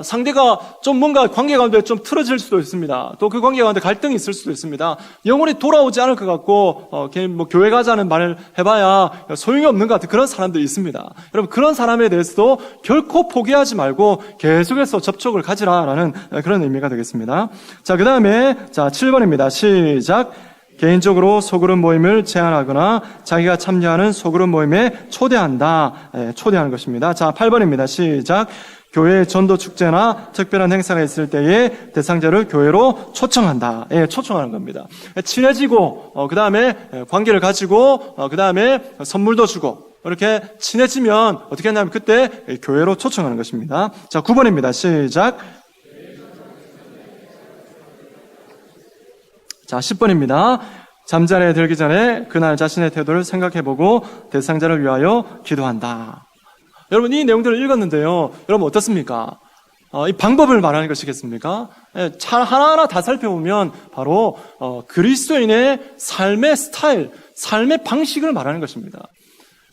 상대가 좀 뭔가 관계 가운데 좀 틀어질 수도 있습니다. 또 그 관계 가운데 갈등이 있을 수도 있습니다. 영혼이 돌아오지 않을 것 같고, 뭐 교회 가자는 말을 해봐야 소용이 없는 것 같은 그런 사람들이 있습니다. 여러분, 그런 사람에 대해서도 결코 포기하지 말고 계속해서 접촉을 가지라라는 그런 의미가 되겠습니다. 자, 그 다음에, 자, 7번입니다. 시작. 개인적으로 소그룹 모임을 제안하거나 자기가 참여하는 소그룹 모임에 초대한다. 예, 초대하는 것입니다. 자, 8번입니다. 시작. 교회 전도 축제나 특별한 행사가 있을 때에 대상자를 교회로 초청한다. 예, 초청하는 겁니다. 친해지고 그 다음에 관계를 가지고 그 다음에 선물도 주고 이렇게 친해지면 어떻게 하냐면 그때 교회로 초청하는 것입니다. 자, 9번입니다. 시작. 자, 10번입니다. 잠자리에 들기 전에 그날 자신의 태도를 생각해보고 대상자를 위하여 기도한다. 여러분, 이 내용들을 읽었는데요. 여러분, 어떻습니까? 이 방법을 말하는 것이겠습니까? 예, 하나하나 다 살펴보면 바로 그리스도인의 삶의 스타일, 삶의 방식을 말하는 것입니다.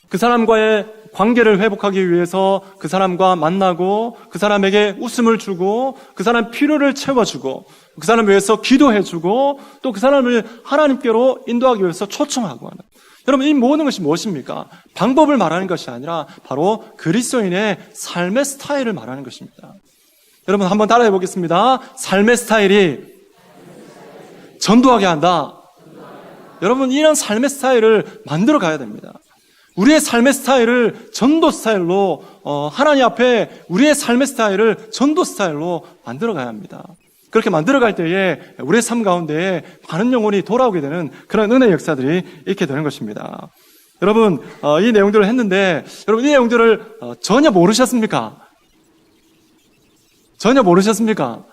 그 사람과의 관계를 회복하기 위해서 그 사람과 만나고 그 사람에게 웃음을 주고 그 사람 필요를 채워주고 그 사람을 위해서 기도해주고 또 그 사람을 하나님께로 인도하기 위해서 초청하고 하는, 여러분 이 모든 것이 무엇입니까? 방법을 말하는 것이 아니라 바로 그리스도인의 삶의 스타일을 말하는 것입니다. 여러분 한번 따라해 보겠습니다. 삶의 스타일이 전도하게 한다. 여러분 이런 삶의 스타일을 만들어 가야 됩니다. 우리의 삶의 스타일을 전도 스타일로 하나님 앞에 우리의 삶의 스타일을 전도 스타일로 만들어 가야 합니다. 그렇게 만들어 갈 때에 우리의 삶 가운데에 많은 영혼이 돌아오게 되는 그런 은혜의 역사들이 있게 되는 것입니다. 여러분 이 내용들을 했는데 여러분 이 내용들을 전혀 모르셨습니까? 전혀 모르셨습니까?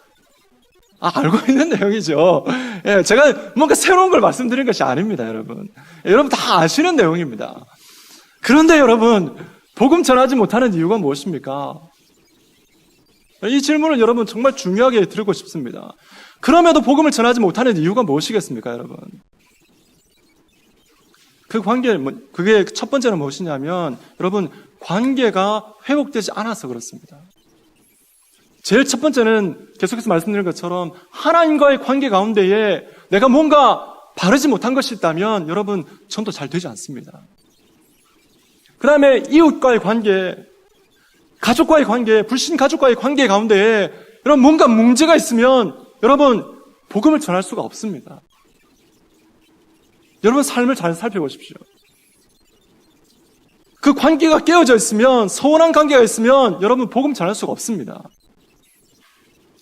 알고 있는 내용이죠. 예, 제가 뭔가 새로운 걸 말씀드린 것이 아닙니다, 여러분. 여러분 다 아시는 내용입니다. 그런데 여러분, 복음 전하지 못하는 이유가 무엇입니까? 이 질문을 여러분 정말 중요하게 드리고 싶습니다. 그럼에도 복음을 전하지 못하는 이유가 무엇이겠습니까, 여러분? 그 관계, 그게 첫 번째는 무엇이냐면, 여러분, 관계가 회복되지 않아서 그렇습니다. 제일 첫 번째는 계속해서 말씀드린 것처럼 하나님과의 관계 가운데에 내가 뭔가 바르지 못한 것이 있다면 여러분 전도 잘 되지 않습니다. 그 다음에 이웃과의 관계, 가족과의 관계, 불신 가족과의 관계 가운데에 여러분 뭔가 문제가 있으면 여러분 복음을 전할 수가 없습니다. 여러분 삶을 잘 살펴보십시오. 그 관계가 깨어져 있으면, 서운한 관계가 있으면 여러분 복음 전할 수가 없습니다.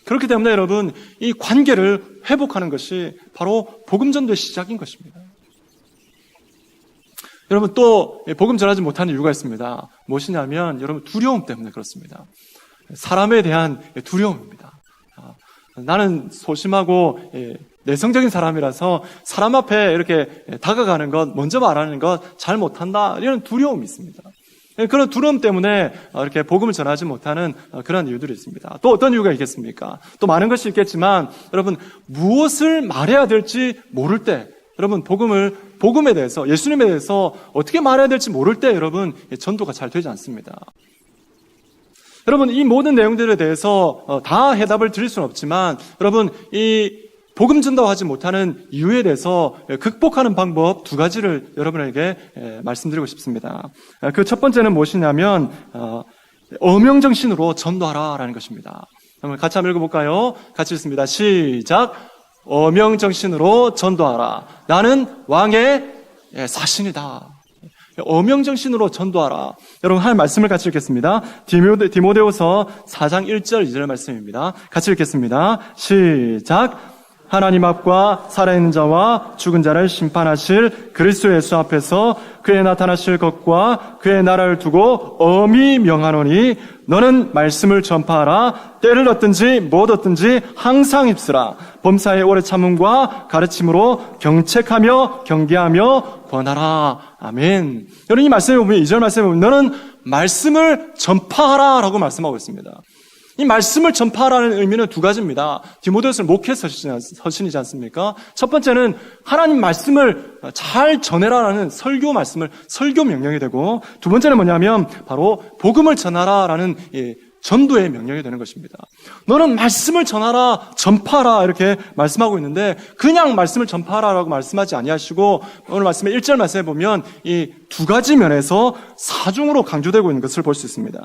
그렇기 때문에 여러분 이 관계를 회복하는 것이 바로 복음 전도의 시작인 것입니다. 여러분 또 복음 전하지 못하는 이유가 있습니다. 무엇이냐면 여러분 두려움 때문에 그렇습니다. 사람에 대한 두려움입니다. 나는 소심하고 내성적인 사람이라서 사람 앞에 이렇게 다가가는 것, 먼저 말하는 것 잘 못한다, 이런 두려움이 있습니다. 그런 두려움 때문에 이렇게 복음을 전하지 못하는 그런 이유들이 있습니다. 또 어떤 이유가 있겠습니까? 또 많은 것이 있겠지만 여러분 무엇을 말해야 될지 모를 때 여러분 복음에 대해서 예수님에 대해서 어떻게 말해야 될지 모를 때 여러분 전도가 잘 되지 않습니다. 여러분 이 모든 내용들에 대해서 다 해답을 드릴 수는 없지만 여러분 이 복음 전도하지 못하는 이유에 대해서 극복하는 방법 두 가지를 여러분에게 말씀드리고 싶습니다. 그 첫 번째는 무엇이냐면 어명정신으로 전도하라라는 것입니다. 한번 같이 한번 읽어볼까요? 같이 읽습니다. 시작. 어명정신으로 전도하라. 나는 왕의 사신이다. 어명정신으로 전도하라. 여러분 할 말씀을 같이 읽겠습니다. 디모데후서 4장 1절 2절 말씀입니다. 같이 읽겠습니다. 시작. 하나님 앞과 살아있는 자와 죽은 자를 심판하실 그리스도 예수 앞에서 그의 나타나실 것과 그의 나라를 두고 엄히 명하노니 너는 말씀을 전파하라. 때를 얻든지 못 얻든지 항상 입쓰라. 범사의 오래 참음과 가르침으로 경책하며 경계하며 권하라. 아멘. 여러분 이 말씀에 보면 2절 말씀에 보면 너는 말씀을 전파하라 라고 말씀하고 있습니다. 이 말씀을 전파하라는 의미는 두 가지입니다. 디모데후서는 목회 서신이지 않습니까? 첫 번째는 하나님 말씀을 잘 전해라라는 설교 명령이 되고, 두 번째는 뭐냐면 바로 복음을 전하라라는 전도의 명령이 되는 것입니다. 너는 말씀을 전하라, 전파하라 이렇게 말씀하고 있는데 그냥 말씀을 전파하라라고 말씀하지 아니하시고 오늘 말씀의 1절 말씀에 보면 이 두 가지 면에서 사중으로 강조되고 있는 것을 볼 수 있습니다.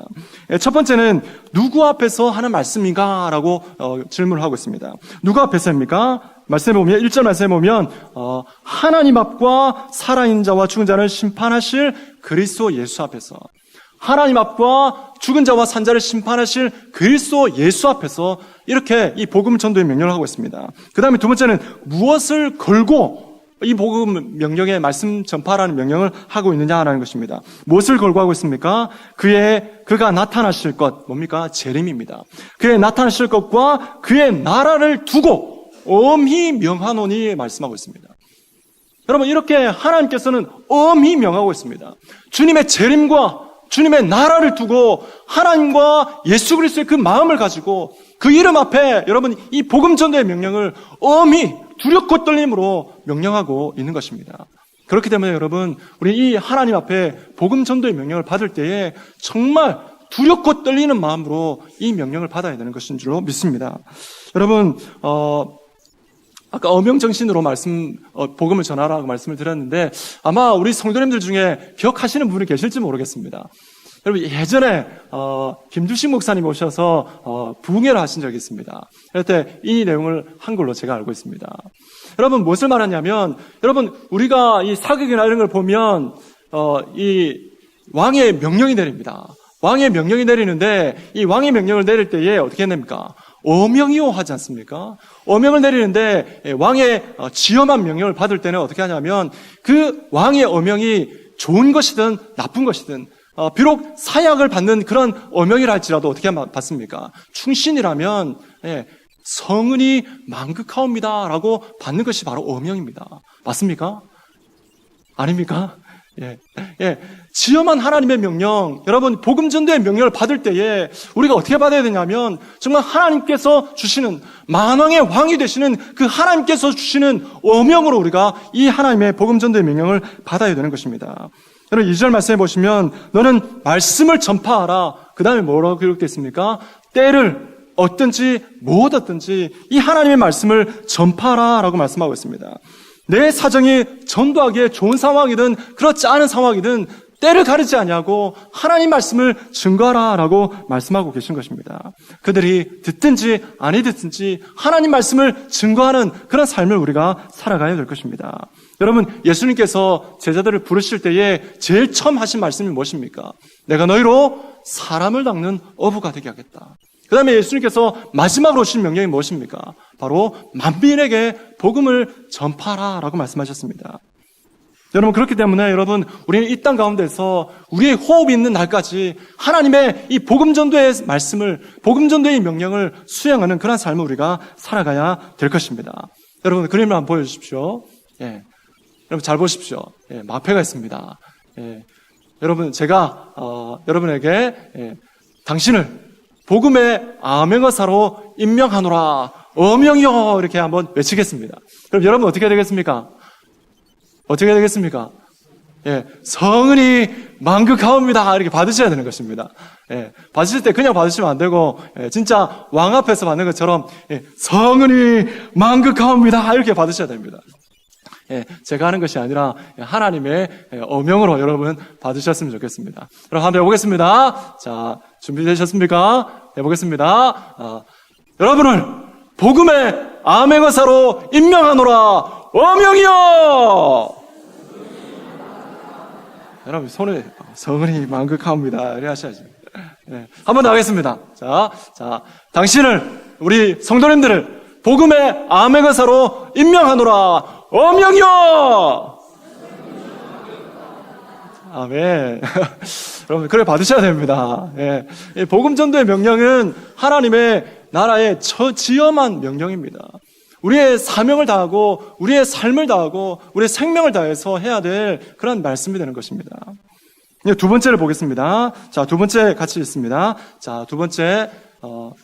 첫 번째는 누구 앞에서 하는 말씀인가? 라고 질문을 하고 있습니다. 누구 앞에서입니까? 말씀에 보면 1절 말씀에 보면 하나님 앞과 살아있는 자와 죽은 자를 심판하실 그리스도 예수 앞에서, 하나님 앞과 죽은 자와 산 자를 심판하실 그리스도 예수 앞에서 이렇게 이 복음 전도의 명령을 하고 있습니다. 그 다음에 두 번째는 무엇을 걸고 이 복음 명령에 말씀 전파라는 명령을 하고 있느냐라는 것입니다. 무엇을 걸고 하고 있습니까? 그가 나타나실 것, 뭡니까? 재림입니다. 그의 나타나실 것과 그의 나라를 두고 엄히 명하노니 말씀하고 있습니다. 여러분 이렇게 하나님께서는 엄히 명하고 있습니다. 주님의 재림과 주님의 나라를 두고 하나님과 예수 그리스도의 그 마음을 가지고 그 이름 앞에 여러분 이 복음 전도의 명령을 엄히 두렵고 떨림으로 명령하고 있는 것입니다. 그렇기 때문에 여러분 우리 이 하나님 앞에 복음 전도의 명령을 받을 때에 정말 두렵고 떨리는 마음으로 이 명령을 받아야 되는 것인 줄로 믿습니다. 여러분 아까 어명정신으로 복음을 전하라고 말씀을 드렸는데 아마 우리 성도님들 중에 기억하시는 분이 계실지 모르겠습니다. 여러분 예전에 김두식 목사님 오셔서 부흥회를 하신 적이 있습니다. 그럴 때 이 내용을 한 걸로 제가 알고 있습니다. 여러분 무엇을 말하냐면 여러분 우리가 이 사극이나 이런 걸 보면 이 왕의 명령이 내립니다. 왕의 명령이 내리는데 이 왕의 명령을 내릴 때에 어떻게 냅니까? 어명이요 하지 않습니까? 어명을 내리는데 왕의 지엄한 명령을 받을 때는 어떻게 하냐면 그 왕의 어명이 좋은 것이든 나쁜 것이든 비록 사약을 받는 그런 어명이라 할지라도 어떻게 받습니까? 충신이라면 성은이 만극하옵니다 라고 받는 것이 바로 어명입니다. 맞습니까? 아닙니까? 지엄한 하나님의 명령, 여러분 복음 전도의 명령을 받을 때에 우리가 어떻게 받아야 되냐면 정말 하나님께서 주시는 만왕의 왕이 되시는 그 하나님께서 주시는 어명으로 우리가 이 하나님의 복음 전도의 명령을 받아야 되는 것입니다. 여러분 2절 말씀해 보시면 너는 말씀을 전파하라. 그 다음에 뭐라고 기록되어 있습니까? 때를 얻든지 못 얻든지 이 하나님의 말씀을 전파하라 라고 말씀하고 있습니다. 내 사정이 전도하기에 좋은 상황이든 그렇지 않은 상황이든 때를 가리지 아니하고 하나님 말씀을 증거하라라고 말씀하고 계신 것입니다. 그들이 듣든지 아니 듣든지 하나님 말씀을 증거하는 그런 삶을 우리가 살아가야 될 것입니다. 여러분 예수님께서 제자들을 부르실 때에 제일 처음 하신 말씀이 무엇입니까? 내가 너희로 사람을 닦는 어부가 되게 하겠다. 그 다음에 예수님께서 마지막으로 오신 명령이 무엇입니까? 바로 만민에게 복음을 전파하라라고 말씀하셨습니다. 여러분 그렇기 때문에 여러분 우리는 이 땅 가운데서 우리의 호흡이 있는 날까지 하나님의 이 복음 전도의 말씀을, 복음 전도의 명령을 수행하는 그런 삶을 우리가 살아가야 될 것입니다. 여러분 그림을 한번 보여주십시오. 여러분 잘 보십시오. 마패가 있습니다. 여러분, 제가 여러분에게 당신을 복음의 암행어사로 임명하노라. 어명이여 이렇게 한번 외치겠습니다. 그럼 여러분 어떻게 되겠습니까? 어떻게 되겠습니까? 성은이 만극하옵니다. 이렇게 받으셔야 되는 것입니다. 받으실 때 그냥 받으시면 안 되고, 진짜 왕 앞에서 받는 것처럼, 성은이 만극하옵니다. 이렇게 받으셔야 됩니다. 제가 하는 것이 아니라 하나님의 어명으로 여러분 받으셨으면 좋겠습니다. 그럼 한번 해보겠습니다. 자, 준비되셨습니까? 해보겠습니다. 여러분을 복음의 암행어사로 임명하노라. 어명이여! 여러분 손에 성은이 만극하옵니다. 이렇게 하셔야죠. 한 번 더 하겠습니다. 자, 당신을 우리 성도님들을 복음의 암행어사로 임명하노라. 어명이여! 아멘. 여러분 그래 받으셔야 됩니다. 복음 전도의 명령은 하나님의 나라의 처지엄한 명령입니다. 우리의 사명을 다하고 우리의 삶을 다하고 우리의 생명을 다해서 해야 될 그런 말씀이 되는 것입니다. 두 번째를 보겠습니다. 자, 두 번째 같이 읽습니다. 자, 두 번째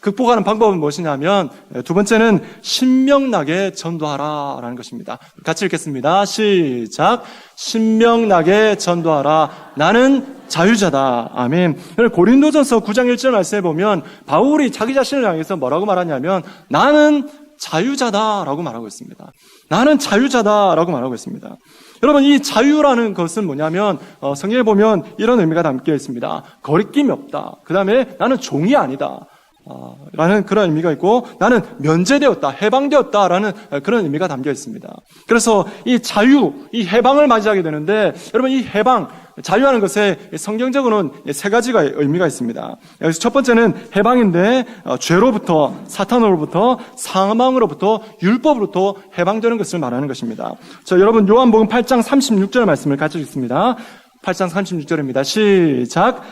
극복하는 방법은 무엇이냐면 두 번째는 신명나게 전도하라라는 것입니다. 같이 읽겠습니다. 시작. 신명나게 전도하라. 나는 자유자다. 아멘. 고린도전서 9장 1절 말씀에 보면 바울이 자기 자신을 향해서 뭐라고 말하냐면 나는 자유자다라고 말하고 있습니다. 나는 자유자다라고 말하고 있습니다. 여러분 이 자유라는 것은 뭐냐면 성경에 보면 이런 의미가 담겨 있습니다. 거리낌이 없다. 그 다음에 나는 종이 아니다. 라는 그런 의미가 있고 나는 면제되었다, 해방되었다라는 그런 의미가 담겨 있습니다. 그래서 이 자유, 이 해방을 맞이하게 되는데 여러분 이 해방, 자유하는 것에 성경적으로는 세 가지가 의미가 있습니다. 여기서 첫 번째는 해방인데 죄로부터, 사탄으로부터, 사망으로부터, 율법으로부터 해방되는 것을 말하는 것입니다. 자, 여러분 요한복음 8장 36절 말씀을 같이 읽습니다. 8장 36절입니다. 시작.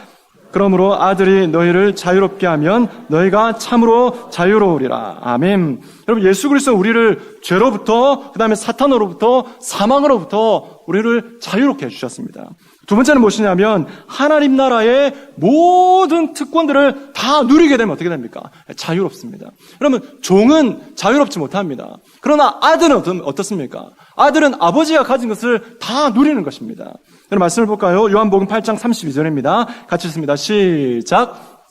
그러므로 아들이 너희를 자유롭게 하면 너희가 참으로 자유로우리라. 아멘. 여러분 예수 그리스도는 우리를 죄로부터 그다음에 사탄으로부터 사망으로부터 우리를 자유롭게 해주셨습니다. 두 번째는 무엇이냐면 하나님 나라의 모든 특권들을 다 누리게 되면 어떻게 됩니까? 자유롭습니다. 그러면 종은 자유롭지 못합니다. 그러나 아들은 어떻습니까? 아들은 아버지가 가진 것을 다 누리는 것입니다. 그럼 말씀을 볼까요? 요한복음 8장 32절입니다. 같이 읽습니다. 시작.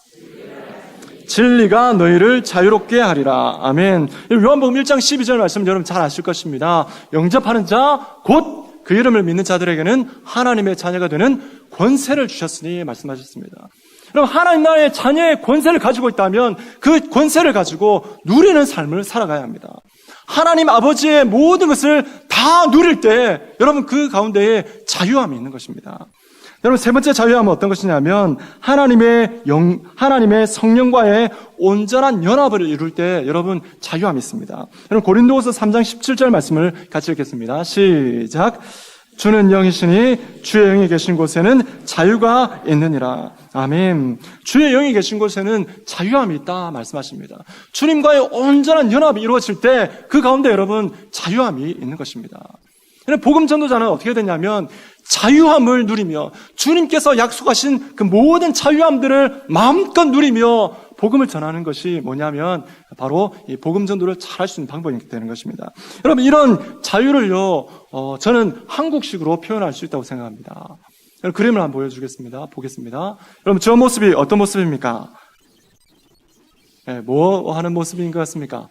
진리가 너희를 자유롭게 하리라. 아멘. 요한복음 1장 12절 말씀 여러분 잘 아실 것입니다. 영접하는 자 곧 그 이름을 믿는 자들에게는 하나님의 자녀가 되는 권세를 주셨으니 말씀하셨습니다. 그럼 하나님 나라의 자녀의 권세를 가지고 있다면 그 권세를 가지고 누리는 삶을 살아가야 합니다. 하나님 아버지의 모든 것을 다 누릴 때 여러분 그 가운데에 자유함이 있는 것입니다. 여러분 세 번째 자유함은 어떤 것이냐면 하나님의 성령과의 온전한 연합을 이룰 때 여러분 자유함이 있습니다. 여러분 고린도후서 3장 17절 말씀을 같이 읽겠습니다. 시작. 주는 영이시니 주의 영이 계신 곳에는 자유가 있느니라. 아멘. 주의 영이 계신 곳에는 자유함이 있다 말씀하십니다. 주님과의 온전한 연합이 이루어질 때 그 가운데 여러분 자유함이 있는 것입니다. 복음 전도자는 어떻게 되냐면 자유함을 누리며 주님께서 약속하신 그 모든 자유함들을 마음껏 누리며 복음을 전하는 것이 뭐냐면 바로 이 복음 전도를 잘할 수 있는 방법이 되는 것입니다. 여러분 이런 자유를요 저는 한국식으로 표현할 수 있다고 생각합니다. 그림을 한번 보여주겠습니다. 보겠습니다. 여러분 저 모습이 어떤 모습입니까? 뭐 하는 모습인 것 같습니까?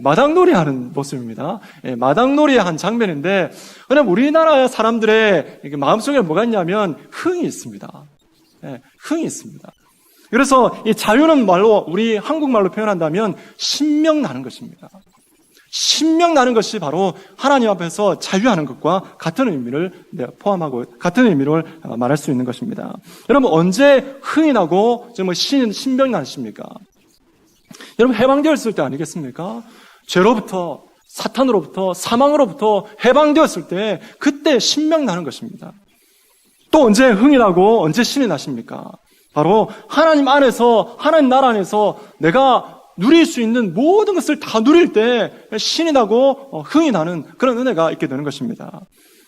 마당놀이 하는 모습입니다. 마당놀이 한 장면인데, 그냥 우리나라 사람들의 마음속에 뭐가 있냐면, 흥이 있습니다. 흥이 있습니다. 그래서 이 자유는 말로, 우리 한국말로 표현한다면, 신명나는 것입니다. 신명나는 것이 바로 하나님 앞에서 자유하는 것과 같은 의미를 포함하고, 같은 의미를 말할 수 있는 것입니다. 여러분, 언제 흥이 나고, 신명나십니까? 여러분 해방되었을 때 아니겠습니까? 죄로부터 사탄으로부터 사망으로부터 해방되었을 때 그때 신명나는 것입니다. 또 언제 흥이 나고 언제 신이 나십니까? 바로 하나님 안에서 하나님 나라 안에서 내가 누릴 수 있는 모든 것을 다 누릴 때 신이 나고 흥이 나는 그런 은혜가 있게 되는 것입니다.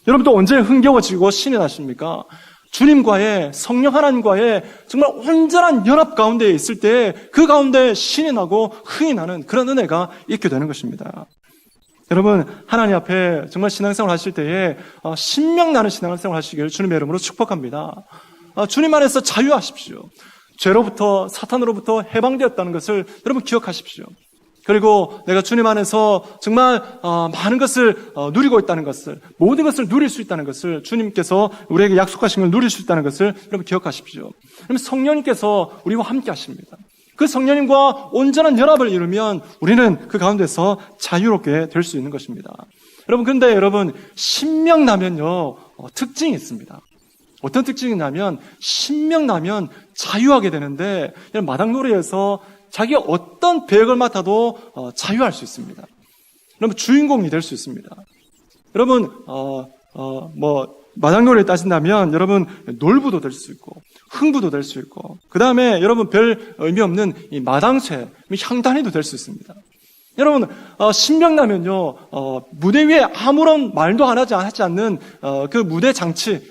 여러분 또 언제 흥겨워지고 신이 나십니까? 주님과의, 성령 하나님과의 정말 온전한 연합 가운데 있을 때 그 가운데 신이 나고 흥이 나는 그런 은혜가 있게 되는 것입니다. 여러분, 하나님 앞에 정말 신앙생활 하실 때에 신명나는 신앙생활 하시기를 주님의 이름으로 축복합니다. 주님 안에서 자유하십시오. 죄로부터, 사탄으로부터 해방되었다는 것을 여러분 기억하십시오. 그리고 내가 주님 안에서 정말 많은 것을 누리고 있다는 것을, 모든 것을 누릴 수 있다는 것을, 주님께서 우리에게 약속하신 걸 누릴 수 있다는 것을 여러분 기억하십시오. 그러면 성령님께서 우리와 함께 하십니다. 그 성령님과 온전한 연합을 이루면 우리는 그 가운데서 자유롭게 될 수 있는 것입니다. 여러분, 근데 여러분, 신명나면요, 특징이 있습니다. 어떤 특징이 있냐면, 신명나면 자유하게 되는데, 마당놀이에서 자기가 어떤 배역을 맡아도 자유할 수 있습니다. 여러분, 주인공이 될 수 있습니다. 여러분, 마당놀이를 따진다면 여러분 놀부도 될 수 있고 흥부도 될 수 있고, 그 다음에 여러분 별 의미 없는 이 마당쇠, 향단이도 될 수 있습니다. 여러분, 신명나면요, 무대 위에 아무런 말도 하지 않는 그 무대 장치,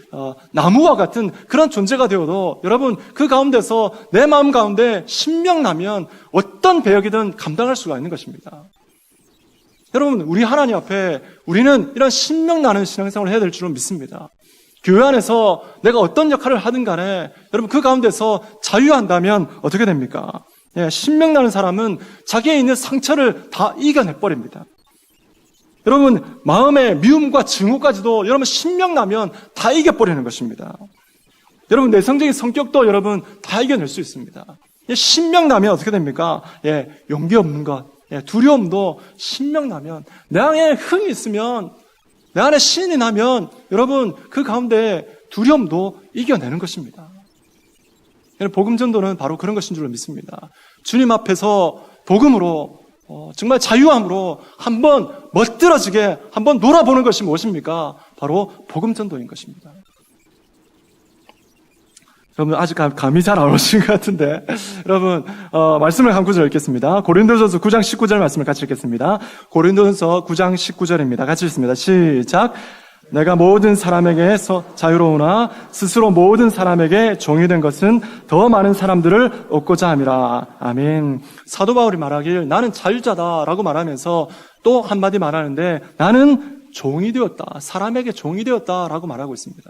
나무와 같은 그런 존재가 되어도 여러분 그 가운데서 내 마음 가운데 신명나면 어떤 배역이든 감당할 수가 있는 것입니다. 여러분, 우리 하나님 앞에 우리는 이런 신명나는 신앙생활을 해야 될 줄로 믿습니다. 교회 안에서 내가 어떤 역할을 하든 간에 여러분 그 가운데서 자유한다면 어떻게 됩니까? 신명나는 사람은 자기에 있는 상처를 다 이겨내버립니다. 여러분, 마음의 미움과 증오까지도 여러분 신명나면 다 이겨버리는 것입니다. 여러분, 내성적인 성격도 여러분 다 이겨낼 수 있습니다. 신명나면 어떻게 됩니까? 용기 없는 것, 두려움도 신명나면, 내 안에 흥이 있으면, 내 안에 신이 나면 여러분 그 가운데 두려움도 이겨내는 것입니다. 복음 전도는 바로 그런 것인 줄로 믿습니다. 주님 앞에서 복음으로 정말 자유함으로 한번 멋들어지게 한번 놀아보는 것이 무엇입니까? 바로 복음 전도인 것입니다. 여러분, 아직 감이 잘 안 오신 것 같은데, 여러분, 말씀을 한 구절 읽겠습니다. 고린도전서 9장 19절 말씀을 같이 읽겠습니다. 고린도전서 9장 19절입니다. 같이 읽습니다. 시작. 내가 모든 사람에게서 자유로우나 스스로 모든 사람에게 종이 된 것은 더 많은 사람들을 얻고자 함이라. 아멘. 사도 바울이 말하길 나는 자유자다라고 말하면서 또 한마디 말하는데, 나는 종이 되었다. 사람에게 종이 되었다라고 말하고 있습니다.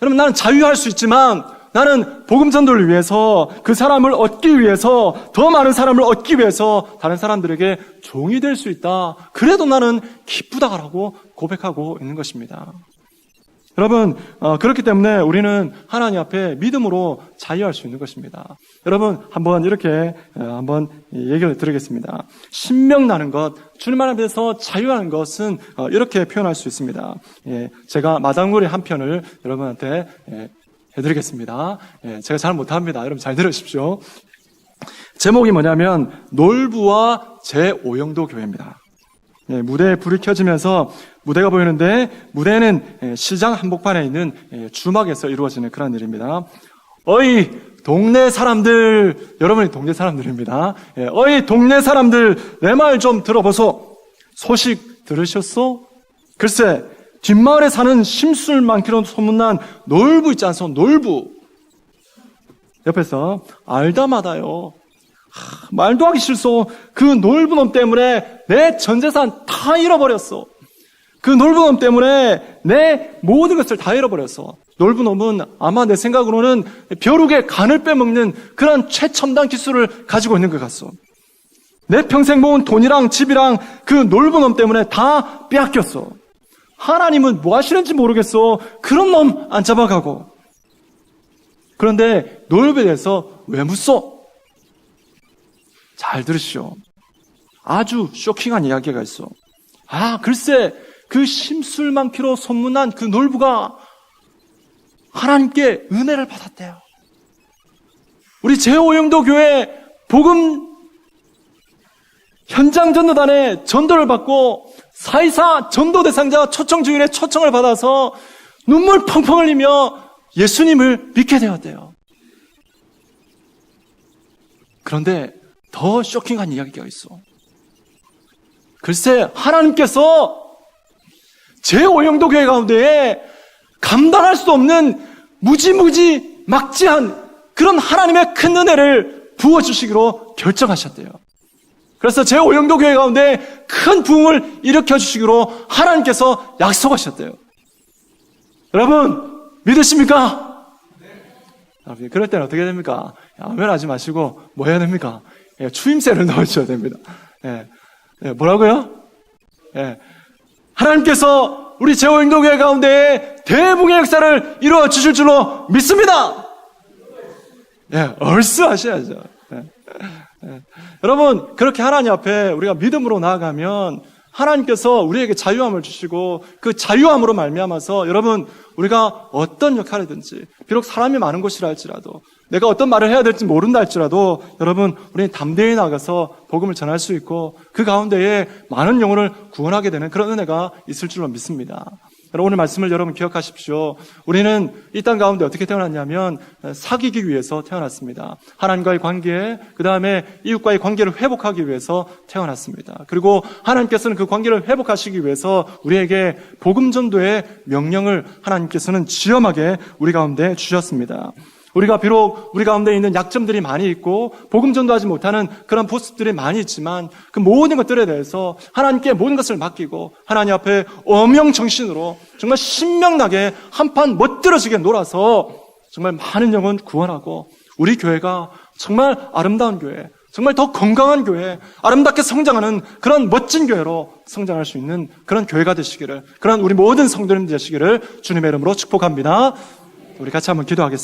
여러분, 나는 자유할 수 있지만 나는 복음 전도를 위해서, 그 사람을 얻기 위해서, 더 많은 사람을 얻기 위해서 다른 사람들에게 종이 될 수 있다. 그래도 나는 기쁘다라고 고백하고 있는 것입니다. 여러분, 그렇기 때문에 우리는 하나님 앞에 믿음으로 자유할 수 있는 것입니다. 여러분, 한번 이렇게 한번 얘기를 드리겠습니다. 신명나는 것, 주님 앞에서 자유하는 것은 이렇게 표현할 수 있습니다. 제가 마당놀이 한 편을 여러분한테 해드리겠습니다. 제가 잘 못합니다. 여러분 잘 들으십시오. 제목이 뭐냐면 놀부와 제5영도 교회입니다. 무대에 불이 켜지면서 무대가 보이는데, 무대는 시장 한복판에 있는 주막에서 이루어지는 그런 일입니다. 어이 동네 사람들, 여러분이 동네 사람들입니다. 어이 동네 사람들, 내 말 좀 들어보소. 소식 들으셨소? 글쎄, 뒷마을에 사는 심술 많기로 소문난 놀부 있지 않소? 놀부. 옆에서 알다마다요, 말도 하기 싫소. 그 놀부놈 때문에 내 전 재산 다 잃어버렸어. 그 놀부놈 때문에 내 모든 것을 다 잃어버렸어. 놀부놈은 아마 내 생각으로는 벼룩의 간을 빼먹는 그런 최첨단 기술을 가지고 있는 것 같소. 내 평생 모은 돈이랑 집이랑 그 놀부놈 때문에 다 빼앗겼어. 하나님은 뭐 하시는지 모르겠어. 그런 놈 안 잡아가고. 그런데 놀부에 대해서 왜 묻소? 잘 들으시오. 아주 쇼킹한 이야기가 있어. 글쎄, 그 심술 많기로 소문난 그 놀부가 하나님께 은혜를 받았대요. 우리 제5영도 교회 복음 현장 전도단에 전도를 받고 4.24 전도 대상자 초청 주일에 초청을 받아서 눈물 펑펑 흘리며 예수님을 믿게 되었대요. 그런데 더 쇼킹한 이야기가 있어. 글쎄, 하나님께서 제5영도 교회 가운데에 감당할 수 없는 무지무지 막지한 그런 하나님의 큰 은혜를 부어주시기로 결정하셨대요. 그래서 제5영도 교회 가운데 큰 부흥을 일으켜주시기로 하나님께서 약속하셨대요. 여러분 믿으십니까? 네. 그럴 때는 어떻게 됩니까? 아멘 하지 마시고 뭐 해야 됩니까? 예, 추임새를 넣어주셔야 됩니다. 예, 예, 뭐라고요? 예, 하나님께서 우리 제5영도 교회 가운데 대붕의 역사를 이루어 주실 줄로 믿습니다. 예, 얼쑤 하셔야죠. 예, 예. 여러분, 그렇게 하나님 앞에 우리가 믿음으로 나아가면 하나님께서 우리에게 자유함을 주시고 그 자유함으로 말미암아서 여러분, 우리가 어떤 역할이든지 비록 사람이 많은 곳이라 할지라도 내가 어떤 말을 해야 될지 모른다 할지라도 여러분, 우리는 담대히 나가서 복음을 전할 수 있고 그 가운데에 많은 영혼을 구원하게 되는 그런 은혜가 있을 줄로 믿습니다. 오늘 말씀을 여러분 기억하십시오. 우리는 이 땅 가운데 어떻게 태어났냐면 사귀기 위해서 태어났습니다. 하나님과의 관계, 그 다음에 이웃과의 관계를 회복하기 위해서 태어났습니다. 그리고 하나님께서는 그 관계를 회복하시기 위해서 우리에게 복음 전도의 명령을 하나님께서는 지엄하게 우리 가운데 주셨습니다. 우리가 비록 우리 가운데 있는 약점들이 많이 있고 복음 전도하지 못하는 그런 모습들이 많이 있지만 그 모든 것들에 대해서 하나님께 모든 것을 맡기고 하나님 앞에 어명정신으로 정말 신명나게 한판 멋들어지게 놀아서 정말 많은 영혼 구원하고 우리 교회가 정말 아름다운 교회, 정말 더 건강한 교회, 아름답게 성장하는 그런 멋진 교회로 성장할 수 있는 그런 교회가 되시기를, 그런 우리 모든 성도님 되시기를 주님의 이름으로 축복합니다. 우리 같이 한번 기도하겠습니다.